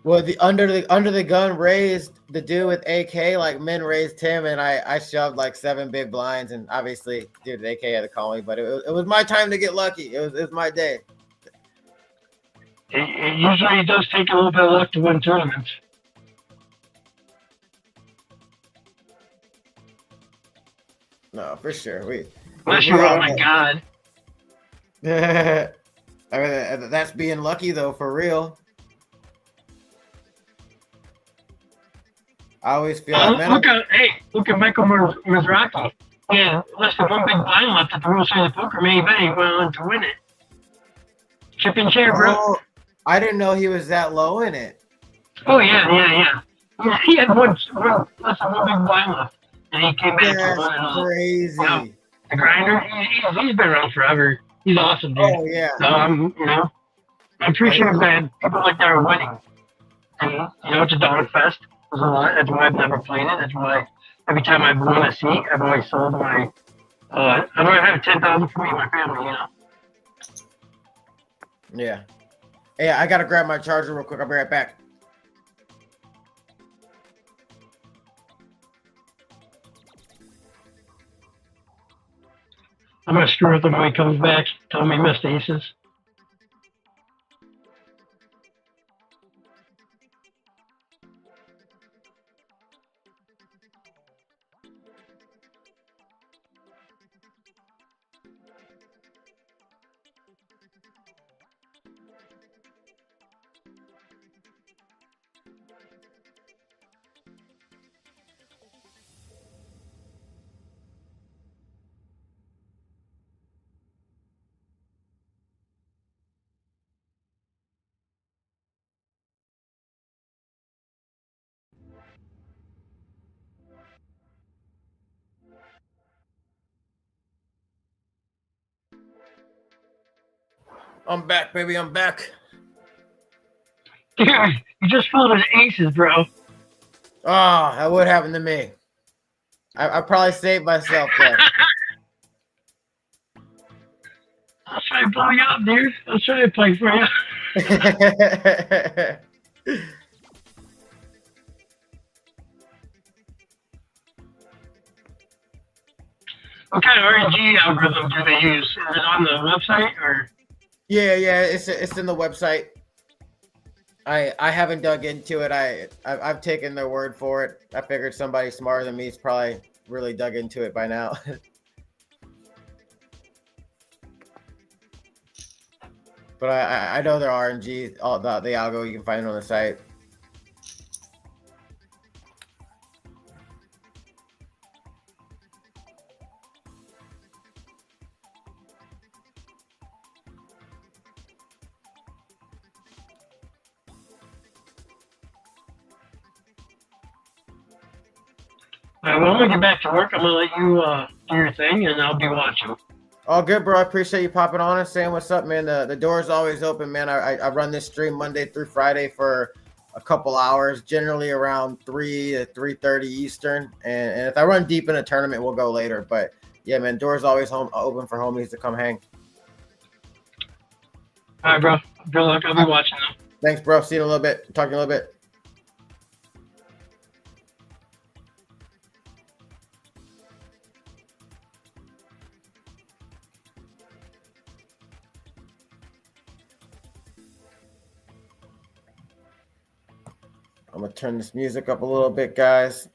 Speaker 1: Well, the under the gun raised the dude with AK, like men raised him, and I shoved like 7 big blinds, and obviously dude AK had to call me, but it was my time to get lucky. It was my day.
Speaker 5: It usually does take a little bit of luck to win tournaments.
Speaker 1: No, for sure.
Speaker 5: Unless you're, oh my god.
Speaker 1: I mean, that's being lucky though, for real. I always feel like, man,
Speaker 5: look at Michael Mizrachi. Yeah, less than one big blind left at the World Series of Poker main event. He went on to win it. Chip and chair, bro.
Speaker 1: Oh, I didn't know he was that low in it.
Speaker 5: Oh yeah. He had less than one big blind left, and he came back to win it all.
Speaker 1: Crazy.
Speaker 5: The grinder, he's been around forever. He's awesome, dude.
Speaker 1: Oh yeah.
Speaker 5: So I'm pretty sure that people like that are winning, and it's a dollar fest. That's why I've never played it. That's why every time I've won a seat, I've always sold my. I don't have 10,000 for me and my family,
Speaker 1: Yeah. Hey, I gotta grab my charger real quick. I'll be right back.
Speaker 5: I'm gonna screw with him when he comes back. Tell him he missed aces.
Speaker 1: I'm back, baby. I'm back.
Speaker 5: Dude, you just filled his aces, bro.
Speaker 1: Oh, that would happen to me. I probably saved myself though.
Speaker 5: I'll try to blow you up, dude. I'll try to play for you. What kind of RNG algorithm do they use? Is it on the website or?
Speaker 1: Yeah, it's in the website. I haven't dug into it. I've taken their word for it. I figured somebody smarter than me's probably really dug into it by now. But I know their RNG, all the algo, you can find it on the site.
Speaker 5: All right, well, I'm gonna get back to work. I'm gonna let you do your thing, and I'll be watching.
Speaker 1: All good, bro. I appreciate you popping on and saying what's up, man. The door's always open, man. I run this stream Monday through Friday for a couple hours, generally around 3 to 3:30 Eastern. And if I run deep in a tournament, we'll go later. But yeah, man, door's always open for homies to come hang.
Speaker 5: All right, bro. Good luck. I'll be watching though.
Speaker 1: Thanks, bro. See you in a little bit. Talk to you in a little bit. I'm gonna turn this music up a little bit, guys.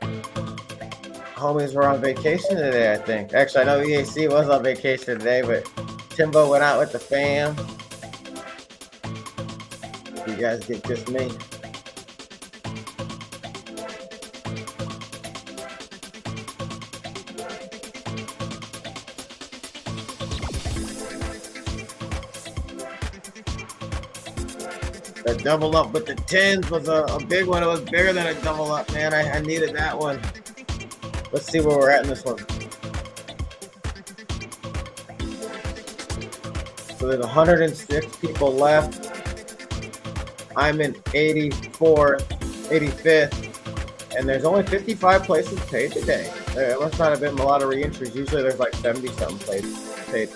Speaker 1: Homies were on vacation today, I think. Actually, I know EAC was on vacation today, but Timbo went out with the fam. You guys get just me. That double up with the tens was a big one. It was bigger than a double up, man. I needed that one. Let's see where we're at in this one. So there's 106 people left. I'm in 84th, 85th, and there's only 55 places paid today. There must not have been a lot of re-entries. Usually there's like 70-something places paid.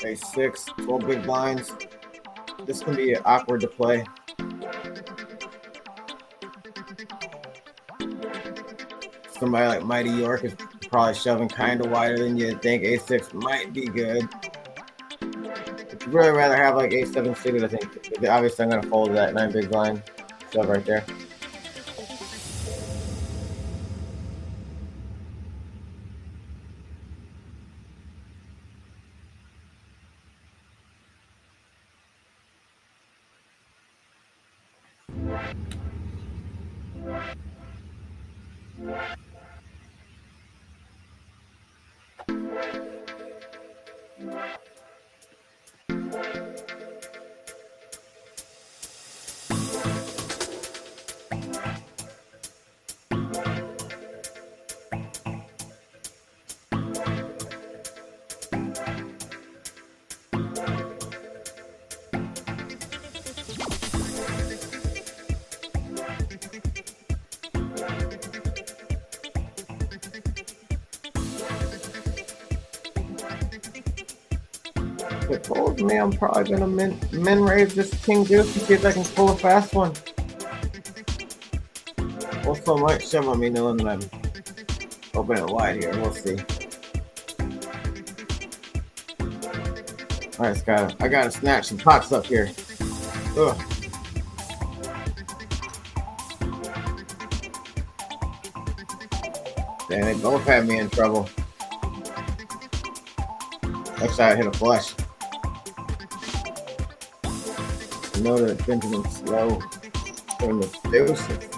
Speaker 1: A6, 12 big blinds. This can be awkward to play. Somebody like Mighty York is probably shoving kind of wider than you'd think. A6 might be good. I'd really rather have like A7 suited, I think. Obviously, I'm going to fold that 9 big blind shove right there. If it folds me, I'm probably gonna min raise this King Deuce to see if I can pull a fast one. Also might shimmer me knowing that I'm opening it wide here. We'll see. Alright, Scott. I gotta snatch some pots up here. Ugh. Damn, they both had me in trouble. Next I hit a flush. I know that Benjamin's slow from the deuces.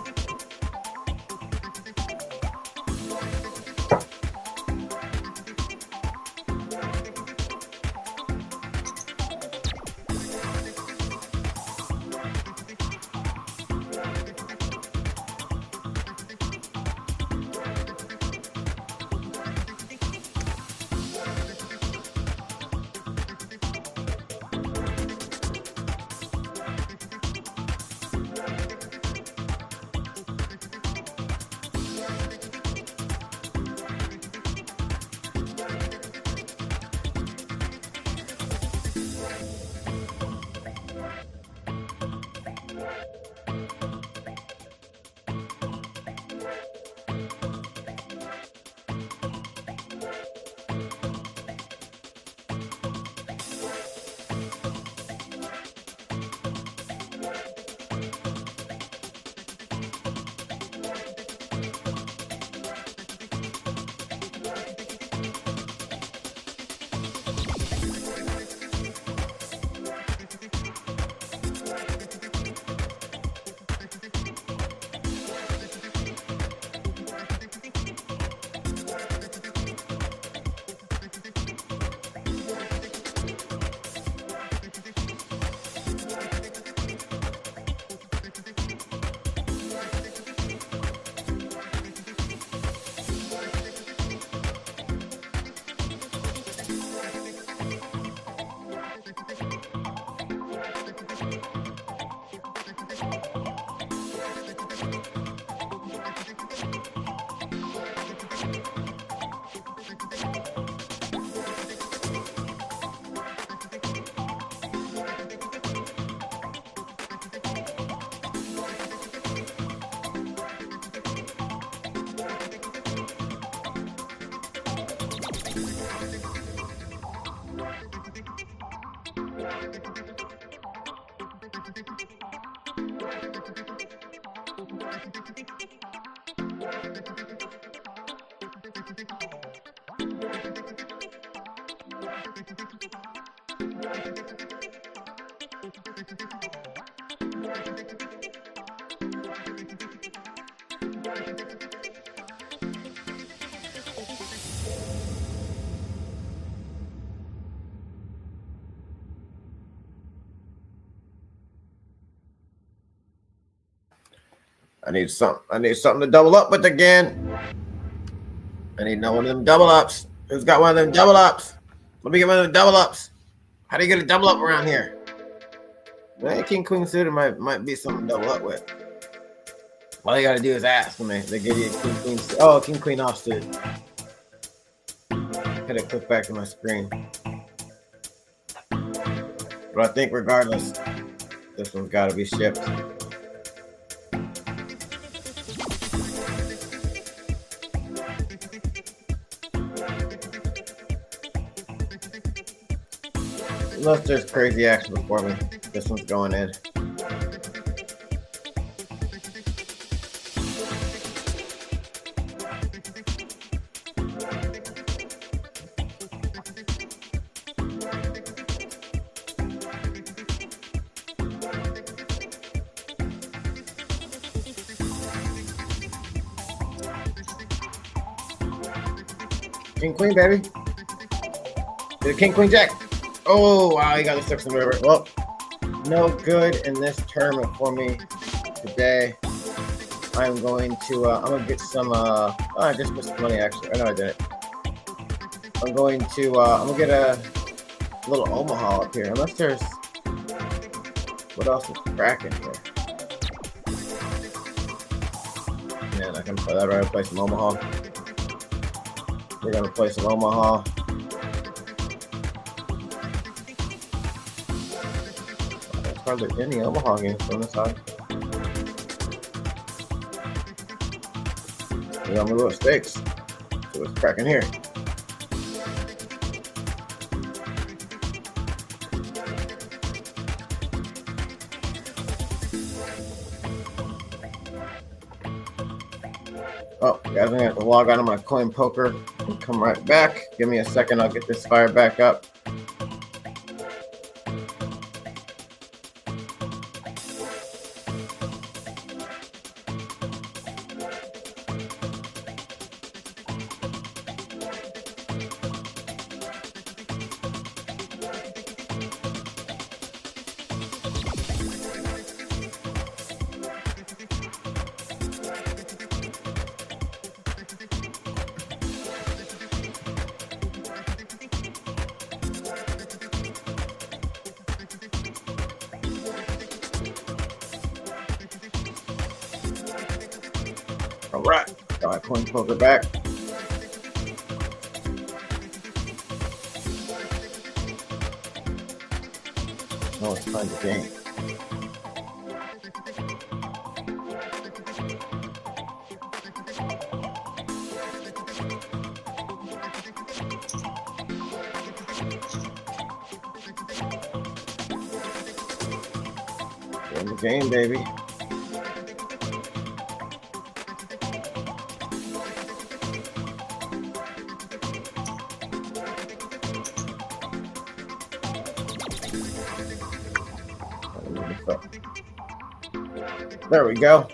Speaker 1: I need something to double up with again. I need one of them double ups. Who's got one of them double ups? Let me get one of them double ups. How do you get a double up around here? Man, King Queen suited might be something to double up with. All you gotta do is ask me. They give you a King Queen. Oh, King Queen offsuit. Had to click back to my screen. But I think regardless, this one's gotta be shipped. Unless there's crazy action before me. This one's going in. King Queen, baby. King Queen Jack. Oh, wow, you got the 6 and whatever. Well, no good in this tournament for me today. I'm going to, I'm going to get some, I just put some money actually. I know I didn't. I'm going to get a little Omaha up here. Unless there's, what else is cracking here? Man, I can play that right. Play some Omaha. We're going to play some Omaha. hardly any Omaha games on this side. We got my little stakes. So what's cracking here? Oh, guys, I'm gonna have to log out of my coin poker and come right back. Give me a second, I'll get this fired back up. All right, got my coin poker back. Now it's time to game. In the game, baby. There we go.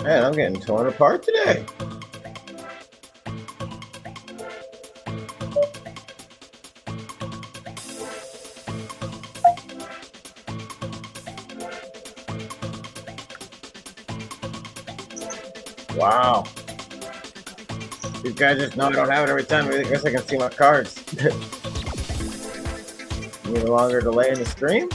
Speaker 1: Man, I'm getting torn apart today. Wow. These guys just know I don't have it every time. I guess I can see my cards. Need a longer delay in the stream?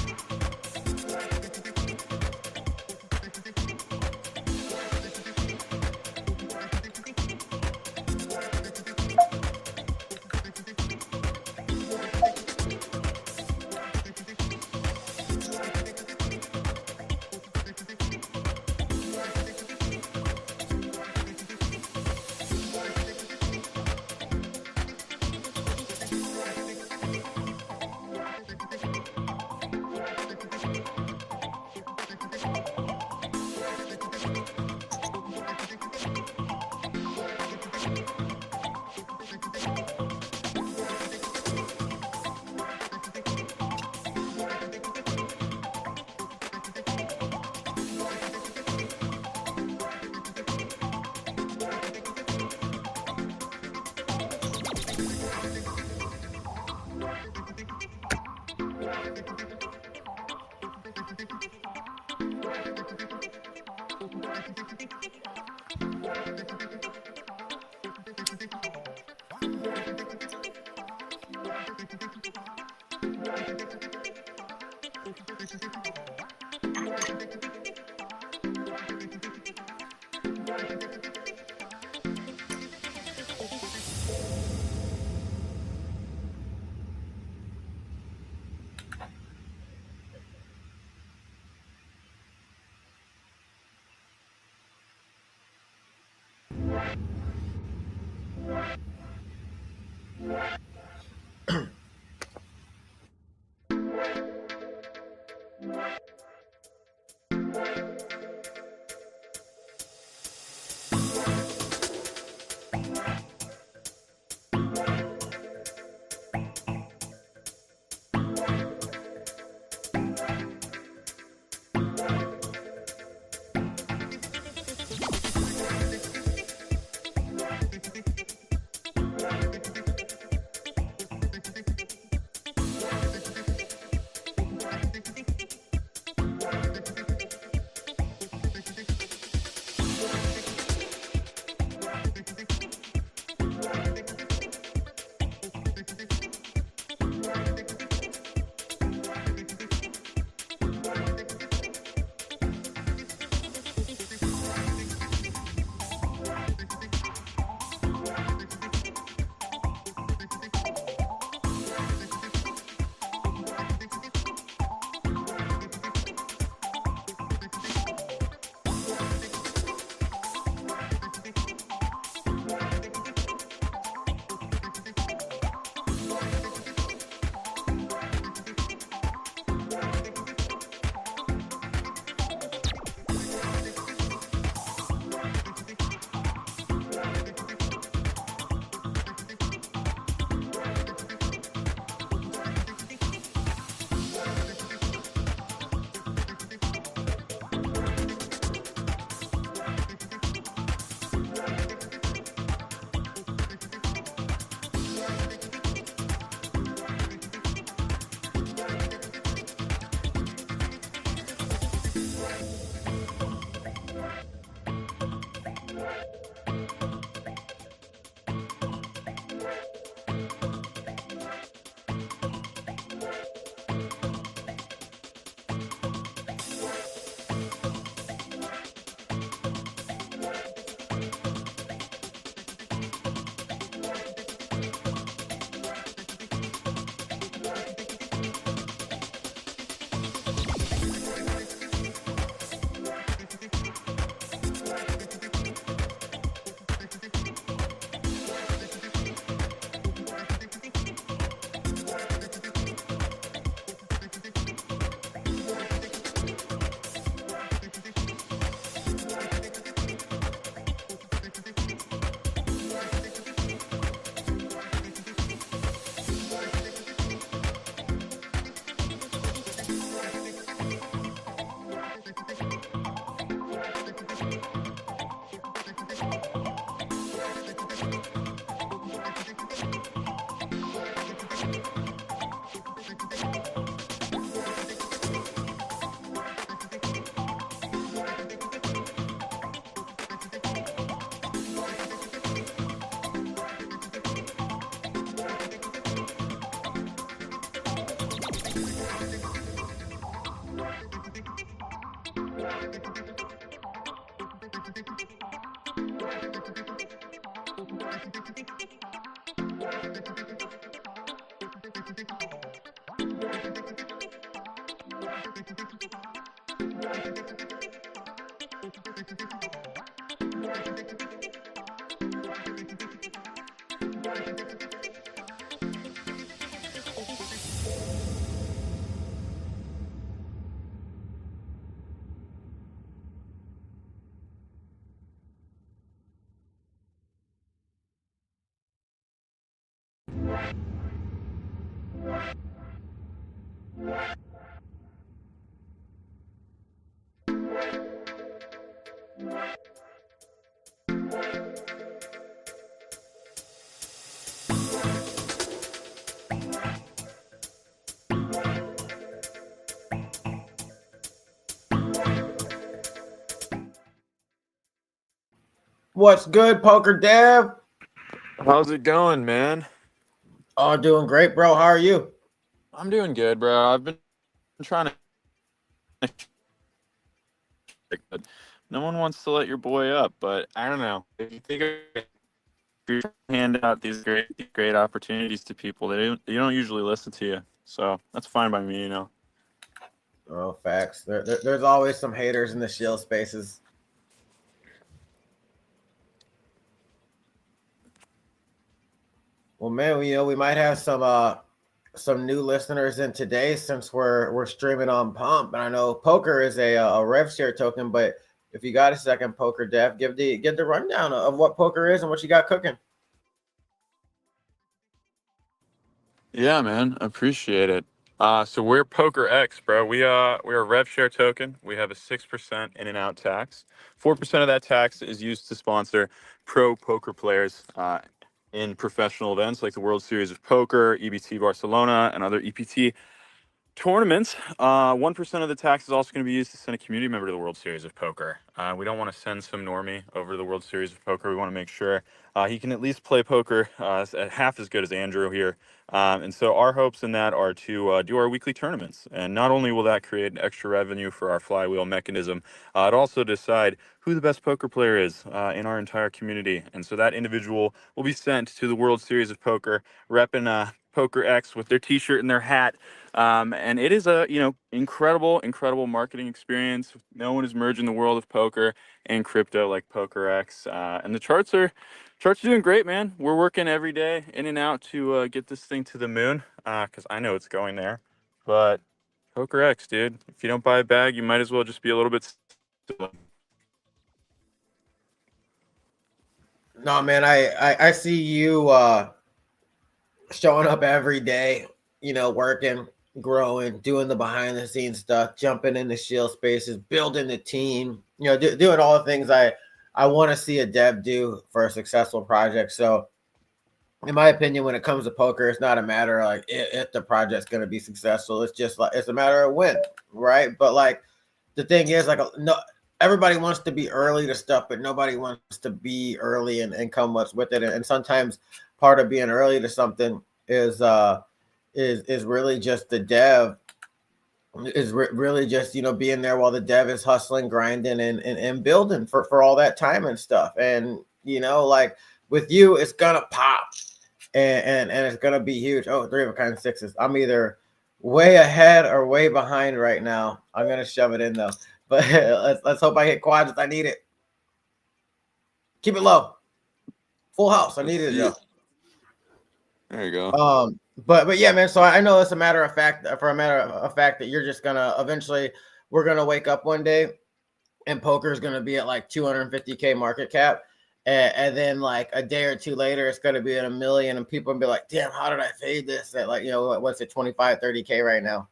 Speaker 1: What's good, Poker Dev?
Speaker 6: How's it going, man?
Speaker 1: Oh, doing great, bro. How are you?
Speaker 6: I'm doing good, bro. I've been trying to, but no one wants to let your boy up. But I don't know. If you think you're trying to hand out these great opportunities to people, they don't usually listen to you. So that's fine by me, you know.
Speaker 1: Oh, facts. There's always some haters in the shield spaces. Well, man, we might have some new listeners in today since we're streaming on Pump, and I know Poker is a rev share token. But if you got a second, Poker Dev, give the rundown of what Poker is and what you got cooking.
Speaker 6: Yeah, man, appreciate it. So we're Poker X, bro. We're a rev share token. We have a 6% in and out tax. 4% of that tax is used to sponsor pro poker players in professional events like the World Series of Poker, EBT Barcelona, and other EPT tournaments. 1% of the tax is also going to be used to send a community member to the World Series of Poker. We don't want to send some normie over to the World Series of Poker. We want to make sure he can at least play poker at half as good as Andrew here. And so our hopes in that are to do our weekly tournaments. And not only will that create an extra revenue for our flywheel mechanism, it also decide who the best poker player is in our entire community. And so that individual will be sent to the World Series of Poker, repping Poker X with their t-shirt and their hat. And it is a, incredible marketing experience. No one is merging the world of poker and crypto like Poker X. And the charts are doing great, man. We're working every day in and out to get this thing to the moon because I know it's going there. But Poker X, dude, if you don't buy a bag, you might as well just be a little bit.
Speaker 1: No, man, I see you showing up every day, working, growing, doing the behind the scenes stuff, jumping in the shield spaces, building the team, doing all the things I want to see a dev do for a successful project. So in my opinion, when it comes to poker, it's not a matter of like if the project's going to be successful. It's just like it's a matter of when, right? But like the thing is, like no, everybody wants to be early to stuff, but nobody wants to be early and come what's with it. And sometimes part of being early to something is really just the dev really just being there while the dev is hustling, grinding, and building for all that time and stuff. And like with you, it's gonna pop and it's gonna be huge. Oh, three of a kind sixes. I'm either way ahead or way behind right now. I'm gonna shove it in though. But let's hope I hit quads if I need it. Keep it low. Full house. I needed it though.
Speaker 6: There you go.
Speaker 1: But yeah, man. So I know it's a matter of fact that you're just gonna eventually we're gonna wake up one day and poker is gonna be at like 250K market cap. And then like a day or two later, it's going to be at 1 million and people will be like, damn, how did I fade this at like, what's it, 25, 30K right now?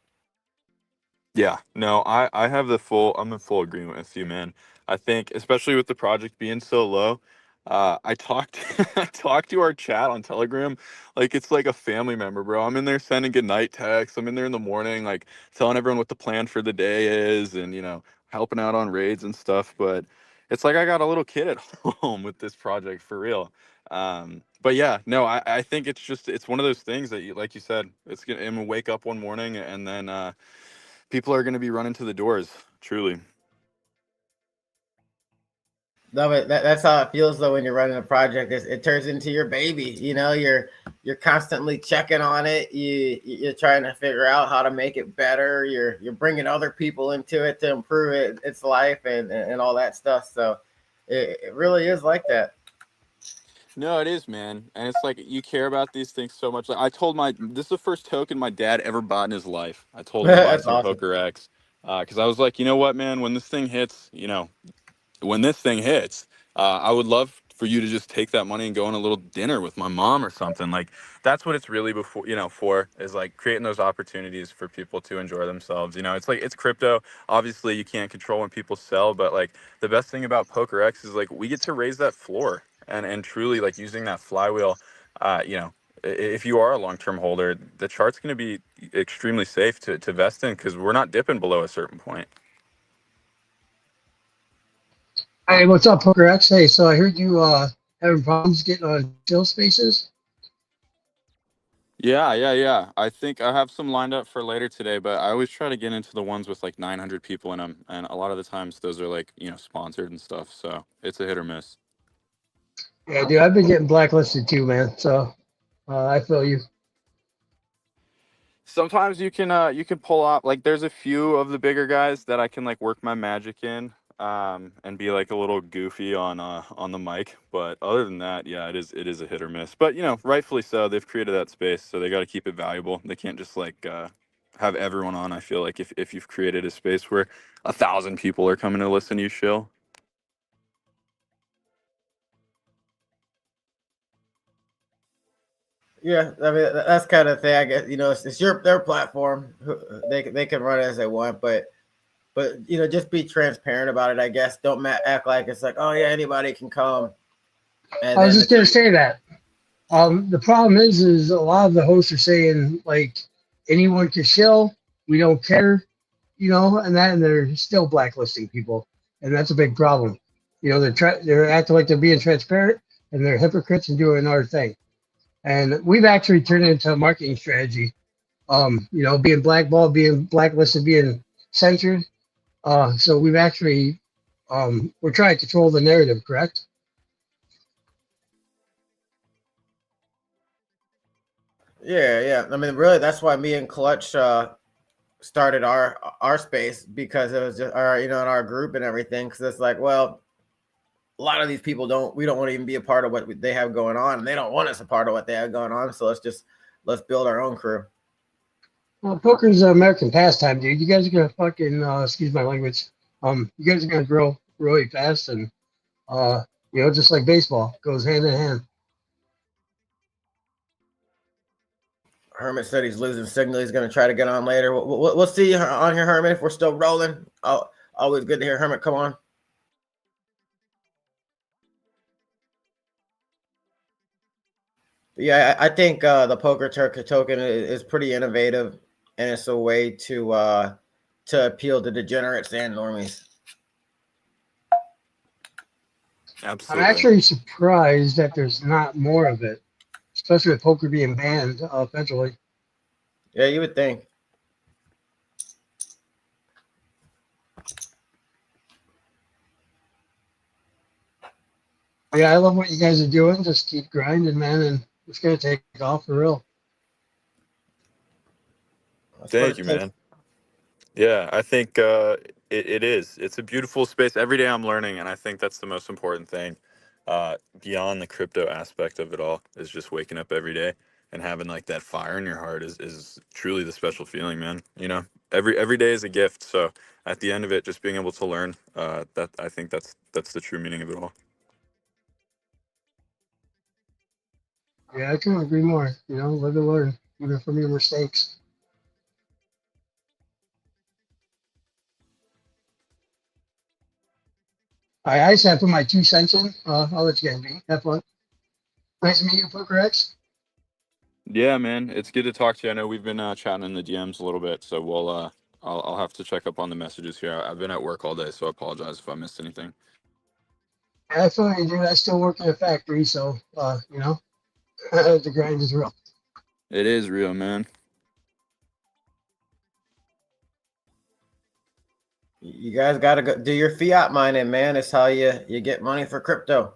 Speaker 6: Yeah, no, I'm in full agreement with you, man. I think, especially with the project being so low, I talked I talked to our chat on Telegram like it's like a family member, bro. I'm in there sending good night texts. I'm in there in the morning, like telling everyone what the plan for the day is and, helping out on raids and stuff. But it's like I got a little kid at home with this project for real. But yeah, no, I think it's one of those things that like you said, I'm gonna wake up one morning and then people are going to be running to the doors, truly.
Speaker 1: No, but that's how it feels though when you're running a project. It turns into your baby. You're constantly checking on it. You're trying to figure out how to make it better. You're bringing other people into it to improve its life and all that stuff. So it really is like that.
Speaker 6: No, it is, man. And it's like you care about these things so much. Like this is the first token my dad ever bought in his life. I told him to buy
Speaker 1: That's
Speaker 6: some
Speaker 1: awesome.
Speaker 6: Poker X because I was like, you know what, man, when this thing hits, I would love for you to just take that money and go on a little dinner with my mom or something. Like that's what it's really for is like creating those opportunities for people to enjoy themselves. It's like it's crypto. Obviously, you can't control when people sell, but like the best thing about Poker X is like we get to raise that floor and truly like using that flywheel. If you are a long-term holder, the chart's going to be extremely safe to vest in because we're not dipping below a certain point.
Speaker 7: Hey, what's up, Poker X? Hey, so I heard you having problems getting on chill spaces.
Speaker 6: Yeah. I think I have some lined up for later today, but I always try to get into the ones with like 900 people in them, and a lot of the times those are like sponsored and stuff. So it's a hit or miss.
Speaker 7: Yeah, dude, I've been getting blacklisted too, man. So I feel you.
Speaker 6: Sometimes you can pull off like there's a few of the bigger guys that I can like work my magic in and be like a little goofy on the mic, but other than that, yeah, it is a hit or miss. But rightfully so. They've created that space, so they got to keep it valuable. They can't just like have everyone on. I feel like if you've created a space where 1,000 people are coming to listen to you shill.
Speaker 1: Yeah, I mean that's kind of thing. I guess it's their platform. They can run it as they want, but just be transparent about it. I guess don't act like it's like, oh yeah, anybody can come, and
Speaker 7: I was
Speaker 1: then the
Speaker 7: just gonna
Speaker 1: truth.
Speaker 7: say that. The problem is a lot of the hosts are saying like anyone can shill. We don't care, and they're still blacklisting people, and that's a big problem. They're acting like they're being transparent, and they're hypocrites and doing another thing. And we've actually turned it into a marketing strategy. Being blackballed, being blacklisted, being censored. So we've actually we're trying to control the narrative, correct?
Speaker 1: Yeah. I mean, really, that's why me and Clutch started our space because it was just our in our group and everything. Because it's like, well, a lot of these people we don't want to even be a part of what they have going on, and they don't want us a part of what they have going on. So let's build our own crew.
Speaker 7: Well, poker's an American pastime, dude. You guys are gonna fucking excuse my language. You guys are gonna grow really fast, and uh, just like baseball, goes hand in hand.
Speaker 1: Hermit said he's losing signal. He's going to try to get on later. We'll see you on here, Hermit, if we're still rolling. Always good to hear Hermit come on. But yeah, I think the poker token is pretty innovative, and it's a way to appeal to degenerates and normies.
Speaker 7: I'm
Speaker 6: Absolutely.
Speaker 7: actually surprised that there's not more of it, especially with poker being banned federally.
Speaker 1: Yeah, you would think.
Speaker 7: Yeah, I love what you guys are doing. Just keep grinding, man, and it's gonna take off for real.
Speaker 1: That's what
Speaker 6: Thank
Speaker 1: it
Speaker 6: you,
Speaker 1: takes.
Speaker 6: man. Yeah, I think it is. It's a beautiful space. Every day I'm learning, and I think that's the most important thing. Beyond the crypto aspect of it all, is just waking up every day and having like that fire in your heart is truly the special feeling, man. Every day is a gift. So at the end of it, just being able to learn, that I think that's the true meaning of it all.
Speaker 7: Yeah, I couldn't agree more. Live and learn, even from your mistakes. I just have to put my 2 cents in. I'll let you guys be. Have fun. Nice to meet you, Poker X.
Speaker 6: Yeah, man, it's good to talk to you. I know we've been chatting in the DMs a little bit, so I'll have to check up on the messages here. I've been at work all day, so I apologize if I missed anything.
Speaker 7: I feel like, dude, I still work in a factory, so the grind is real.
Speaker 6: It is real, man.
Speaker 1: You guys got to go do your fiat mining, man. It's how you get money for crypto.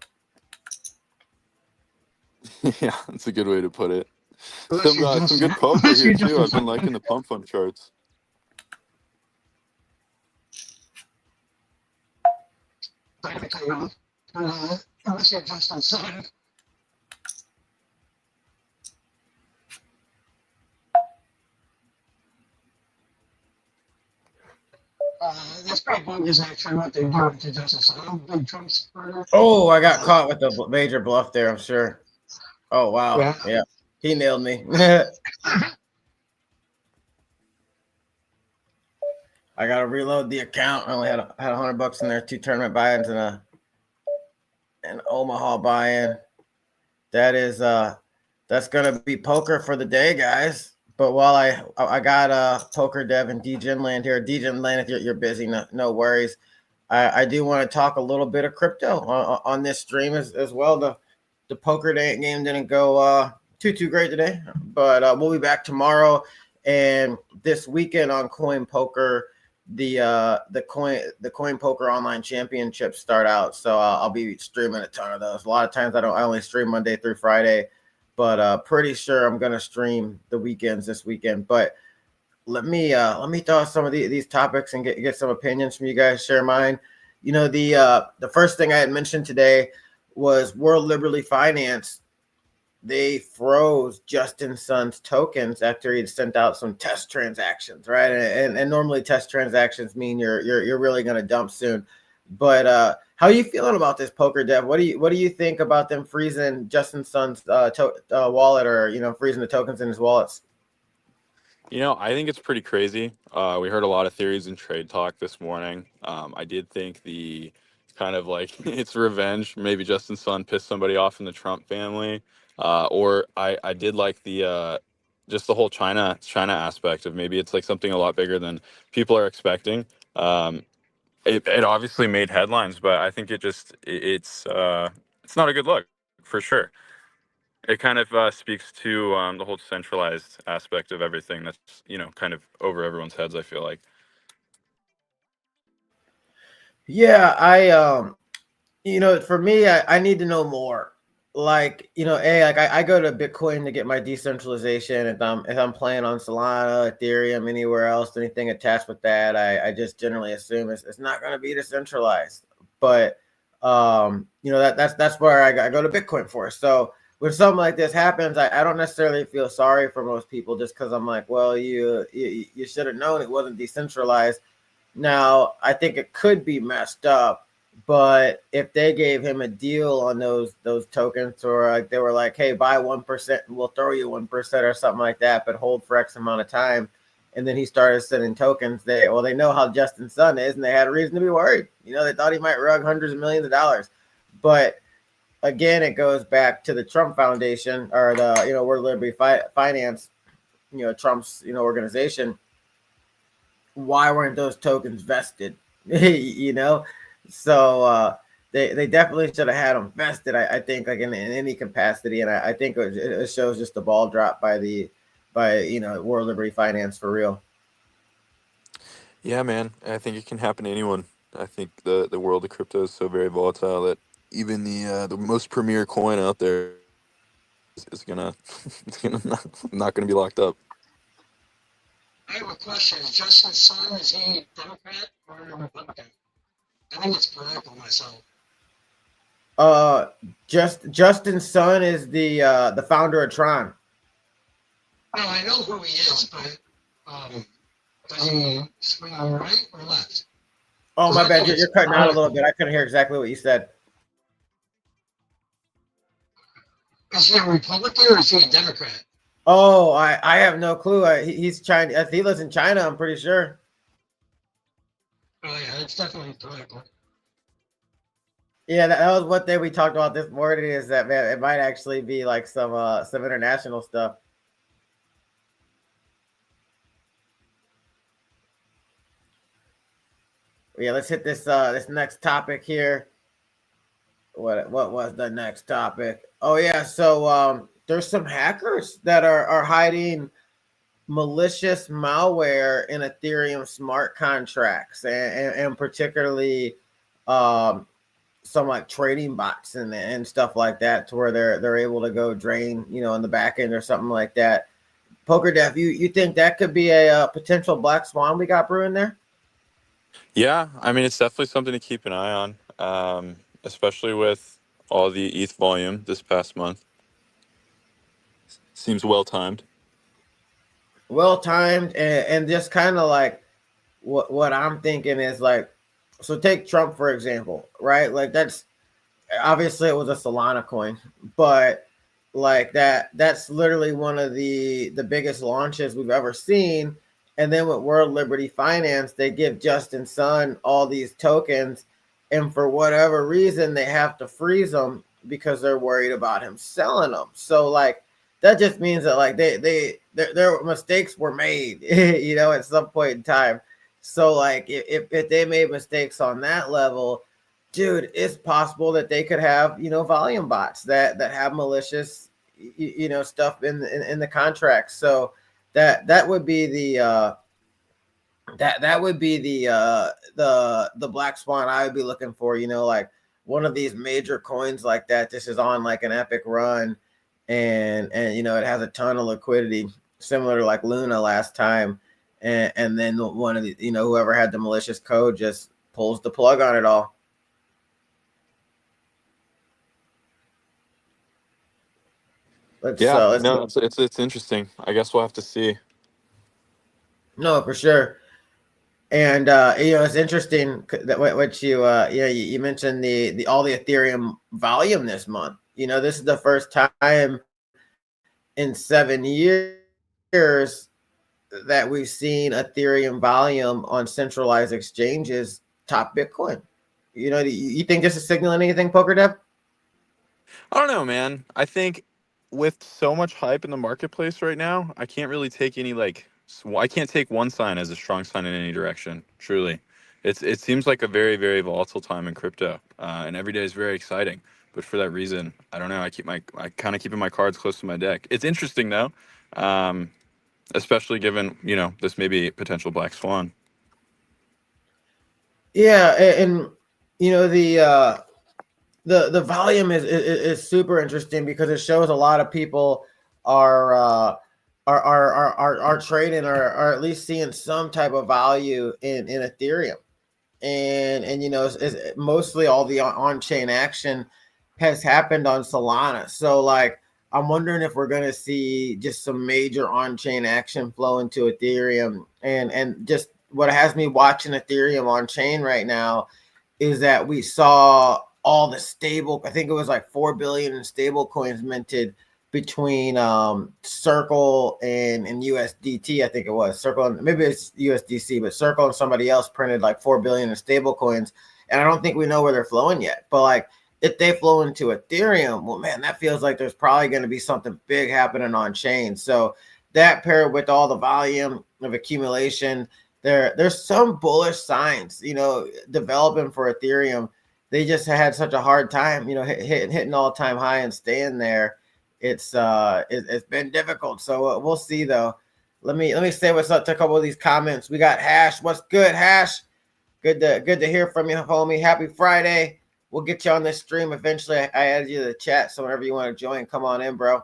Speaker 6: Yeah, that's a good way to put it.
Speaker 7: Unless you're
Speaker 6: Some
Speaker 7: Justin,
Speaker 6: good poker
Speaker 7: unless
Speaker 6: here
Speaker 7: you're
Speaker 6: too.
Speaker 7: Justin
Speaker 6: I've been
Speaker 7: Simon.
Speaker 6: liking the pump fund charts.
Speaker 7: Unless you're Justin Simon. That's probably bogus, actually, what they're doing to Justin Simon. Big Trump supporter.
Speaker 1: Oh, I got caught with the major bluff there, I'm sure. Oh, wow.
Speaker 7: Yeah.
Speaker 1: Yeah. He nailed me. I got to reload the account. I only had $100 in there, 2 tournament buy-ins and an Omaha buy-in. That's gonna be poker for the day, guys. But while I got poker dev and DGen land here. DGen land, if you're busy, no worries. I do want to talk a little bit of crypto on this stream as well. The poker game didn't go too great today, but we'll be back tomorrow and this weekend on Coin Poker. The Coin Poker online championships start out, so I'll be streaming a ton of those. A lot of times I only stream Monday through Friday, but pretty sure I'm gonna stream the weekends this weekend. But let me throw out some of these topics and get some opinions from you guys. Share mine. You know, the first thing I had mentioned today was World Liberty Finance. They froze Justin Sun's tokens after he'd sent out some test transactions, right? And normally test transactions mean you're really going to dump soon. But how are you feeling about this, Poker Dev? What do you think about them freezing Justin Sun's wallet, or freezing the tokens in his wallets?
Speaker 6: I think it's pretty crazy. We heard a lot of theories and trade talk this morning. I did think the kind of like it's revenge. Maybe Justin Sun pissed somebody off in the Trump family, or I did like the just the whole China aspect of maybe it's like something a lot bigger than people are expecting. It obviously made headlines, but I think it's not a good look for sure. It kind of speaks to the whole centralized aspect of everything that's, kind of over everyone's heads, I feel like.
Speaker 1: Yeah, for me, I need to know more. Like, I go to Bitcoin to get my decentralization. If I'm playing on Solana, Ethereum, anywhere else, anything attached with that, I just generally assume it's not going to be decentralized. But that's where I go to Bitcoin for. So when something like this happens, I don't necessarily feel sorry for most people, just because I'm like, well, you should have known it wasn't decentralized. Now, I think it could be messed up, but if they gave him a deal on those tokens, or like they were like, hey, buy 1% and we'll throw you 1% or something like that, but hold for X amount of time, and then he started sending tokens, they know how Justin Sun is, and they had a reason to be worried. They thought he might rug hundreds of millions of dollars. But again, it goes back to the Trump Foundation, or the World Liberty Finance, Trump's organization. Why weren't those tokens vested? So they definitely should have had them vested. I think, like in any capacity, and I think it shows just the ball drop by World Liberty Finance for real.
Speaker 6: Yeah, man. I think it can happen to anyone. I think the world of crypto is so very volatile that even the most premier coin out there is gonna not gonna be locked up.
Speaker 7: I have a question. Is Justin Sun, is he a Democrat or a Republican? I think it's political myself.
Speaker 1: Justin Sun is the founder of Tron.
Speaker 7: Well, I know who he is, but does he swing on the right or left?
Speaker 1: Oh, my bad. You're cutting out a little bit. I couldn't hear exactly what you said.
Speaker 7: Is he a Republican or is he a Democrat?
Speaker 1: Oh, I have no clue. He's Chinese. He lives in China, I'm pretty sure.
Speaker 7: Oh yeah, it's definitely political.
Speaker 1: Yeah, that was one thing we talked about this morning, is that, man, it might actually be like some international stuff. Yeah, let's hit this next topic here. What was the next topic? Oh yeah, so there's some hackers that are hiding malicious malware in Ethereum smart contracts, and particularly some like trading bots and stuff like that, to where they're able to go drain, in the back end or something like that. Poker Dev, you think that could be a potential black swan we got brewing there?
Speaker 6: Yeah, I mean, it's definitely something to keep an eye on, especially with all the ETH volume this past month. Seems well timed.
Speaker 1: Well timed, and just kind of like what I'm thinking is like, so take Trump for example, right? Like, that's obviously, it was a Solana coin, but like that's literally one of the biggest launches we've ever seen. And then with World Liberty Finance, they give Justin Sun all these tokens, and for whatever reason, they have to freeze them because they're worried about him selling them. So like, that just means that like their mistakes were made, at some point in time. So like if they made mistakes on that level, dude, it's possible that they could have, volume bots that have malicious, stuff in the contracts. So that would be that would be the black swan I would be looking for, like one of these major coins like that. This is on like an epic run, and it has a ton of liquidity, similar to like Luna last time, and then one of the, whoever had the malicious code just pulls the plug on it all. Let's
Speaker 6: No, it's interesting. I guess we'll have to see.
Speaker 1: No, for sure. And it's interesting that what you mentioned the all the Ethereum volume this month. This is the first time in 7 years that we've seen Ethereum volume on centralized exchanges top Bitcoin. You think this is signaling anything, Poker Dev?
Speaker 6: I don't know, man. I think with so much hype in the marketplace right now, I can't really take any I can't take one sign as a strong sign in any direction. Truly, it seems like a very very volatile time in crypto, and every day is very exciting. But for that reason, I don't know. I kind of keeping my cards close to my deck. It's interesting though, especially given this may be potential black swan.
Speaker 1: Yeah, and the volume is super interesting because it shows a lot of people are trading or at least seeing some type of value in Ethereum, and it's mostly all the on-chain action has happened on Solana. So like I'm wondering if we're gonna see just some major on-chain action flow into Ethereum, and just what has me watching Ethereum on chain right now is that we saw all the stable, I think it was like 4 billion in stable coins minted between Circle and USDT. I think it was Circle, maybe it's USDC, but Circle and somebody else printed like 4 billion in stable coins. And I don't think we know where they're flowing yet. But like if they flow into Ethereum, well, man, that feels like there's probably going to be something big happening on chain. So that paired with all the volume of accumulation, there's some bullish signs, developing for Ethereum. They just had such a hard time, hitting all-time high and staying there. It's been difficult. So we'll see though. Let me say what's up to a couple of these comments. We got Hash. What's good, Hash? Good to hear from you, homie. Happy Friday. We'll get you on this stream eventually. I added you to the chat, so whenever you want to join, come on in, bro.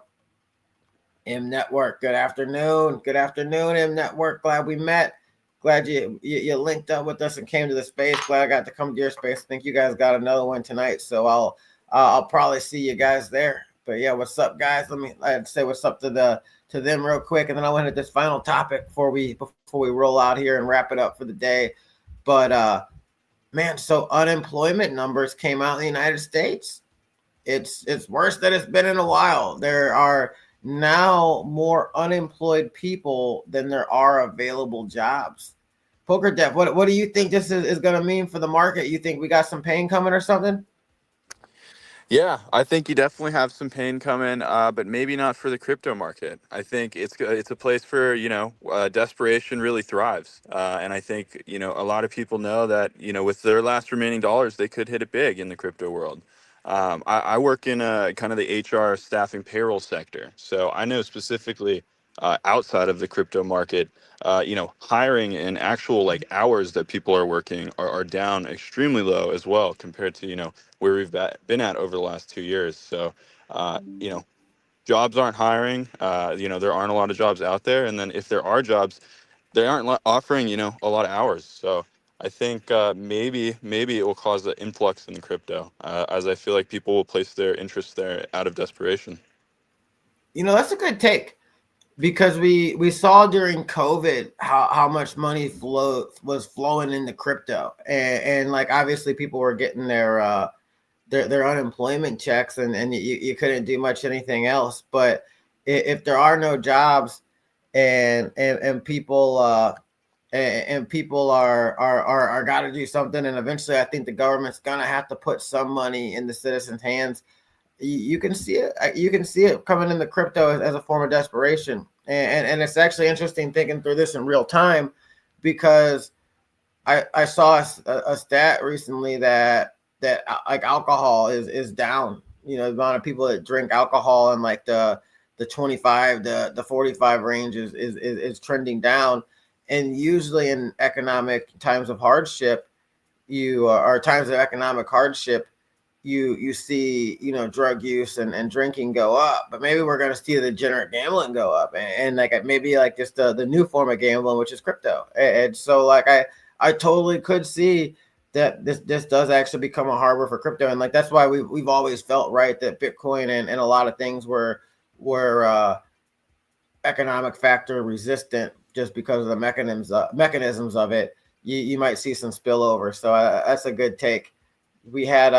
Speaker 1: M Network. Good afternoon. Good afternoon, M Network. Glad we met. Glad you linked up with us and came to the space. Glad I got to come to your space. I think you guys got another one tonight, so I'll probably see you guys there. But yeah, what's up, guys? I'd say what's up to them real quick, and then I went to this final topic before we roll out here and wrap it up for the day. But man, so unemployment numbers came out in the United States. It's worse than it's been in a while. There are now more unemployed people than there are available jobs. Poker Dev, what do you think this is going to mean for the market? You think we got some pain coming or something?
Speaker 6: Yeah, I think you definitely have some pain coming, but maybe not for the crypto market. I think it's a place where desperation really thrives, and I think a lot of people know that with their last remaining dollars, they could hit it big in the crypto world. I work in kind of the HR staffing payroll sector, so I know specifically outside of the crypto market, hiring and actual hours that people are working are down extremely low as well compared to where we've been at over the last 2 years. So jobs aren't hiring. There aren't a lot of jobs out there, and then if there are jobs, they aren't offering a lot of hours. So I think maybe it will cause an influx in the crypto, as I feel like people will place their interest there out of desperation.
Speaker 1: That's a good take, because we saw during COVID how much money was flowing into crypto, and like obviously people were getting their unemployment checks, and you couldn't do much anything else. But if there are no jobs and people and people are got to do something, and eventually I think the government's gonna have to put some money in the citizens' hands. You can see it. You can see it coming in the crypto as a form of desperation, and it's actually interesting thinking through this in real time, because I saw a stat recently that like alcohol is down. You know, the amount of people that drink alcohol in like the 25 the 45 range is trending down. And usually in economic times of hardship, you or times of economic hardship, you see, you know, drug use and drinking go up. But maybe we're going to see the degenerate gambling go up, and like maybe like just the new form of gambling, which is crypto. And so like I totally could see that this does actually become a harbor for crypto. And like that's why we've always felt, right, that Bitcoin and a lot of things were economic factor resistant, just because of the mechanisms of it. You might see some spillover. So that's a good take. We had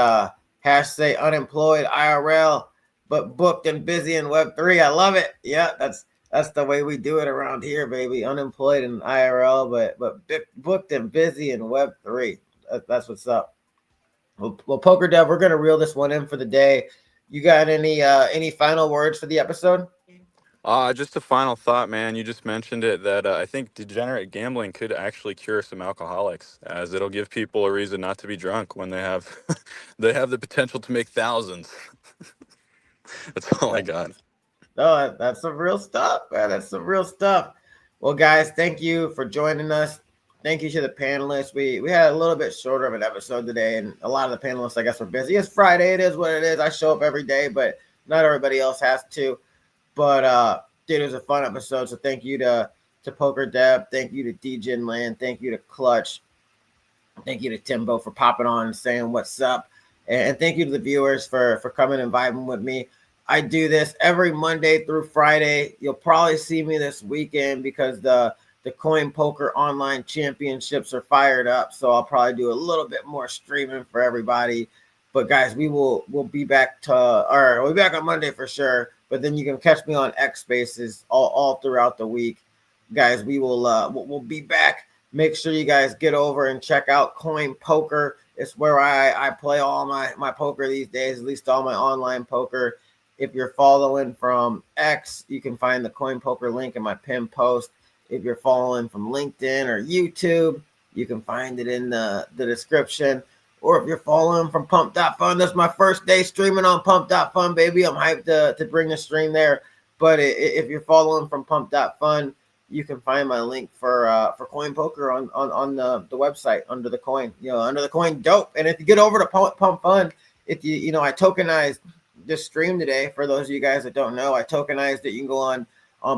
Speaker 1: hash say unemployed IRL, but booked and busy in Web3. I love it. Yeah, that's the way we do it around here, baby. Unemployed in IRL, but booked and busy in Web3. That's what's up. Well, Poker Dev, we're gonna reel this one in for the day. You got any final words for the episode?
Speaker 6: Just a final thought, man. You just mentioned it that I think degenerate gambling could actually cure some alcoholics, as it'll give people a reason not to be drunk when they have they have the potential to make thousands. That's all I got.
Speaker 1: No, that's some real stuff, man. That's some real stuff. Well, guys, thank you for joining us. Thank you to the panelists. We had a little bit shorter of an episode today, and a lot of the panelists, I guess, were busy. It's Friday. It is what it is. I show up every day, but not everybody else has to. But dude, it was a fun episode. So thank you to Poker Deb. Thank you to DJ Land. Thank you to Clutch. Thank you to Timbo for popping on and saying what's up. And thank you to the viewers for coming and vibing with me. I do this every Monday through Friday. You'll probably see me this weekend because the Coin Poker Online Championships are fired up. So I'll probably do a little bit more streaming for everybody. But guys, we'll be back we'll be back on Monday for sure. But then you can catch me on X Spaces all throughout the week. Guys, we'll be back. Make sure you guys get over and check out Coin Poker. It's where I play all my poker these days, at least all my online poker. If you're following from X, you can find the Coin Poker link in my pinned post. If you're following from LinkedIn or YouTube, you can find it in the description. Or if you're following from Pump.fun, that's my first day streaming on Pump.fun, baby. I'm hyped to bring the stream there. But if you're following from Pump.fun, you can find my link for Coin Poker on the website under the coin, under the coin dope. And if you get over to Pump Fun, if I tokenized this stream today. For those of you guys that don't know, I tokenized it. You can go on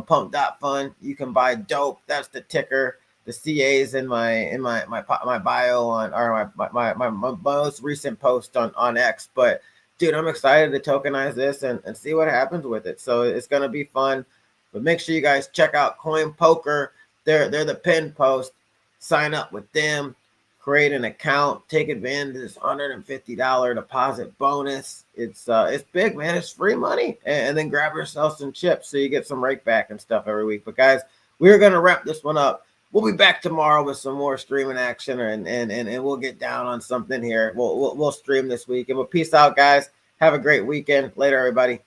Speaker 1: Pump.fun. You can buy dope. That's the ticker. The CA's in my bio on, or my most recent post on X. But dude, I'm excited to tokenize this and see what happens with it. So it's gonna be fun. But make sure you guys check out Coin Poker. They're the pinned post. Sign up with them. Create an account. Take advantage of this $150 deposit bonus. It's big, man. It's free money. And then grab yourself some chips so you get some rake back and stuff every week. But guys, we're gonna wrap this one up. We'll be back tomorrow with some more streaming action, and we'll get down on something here. We'll stream this week. And we'll peace out, guys. Have a great weekend. Later, everybody.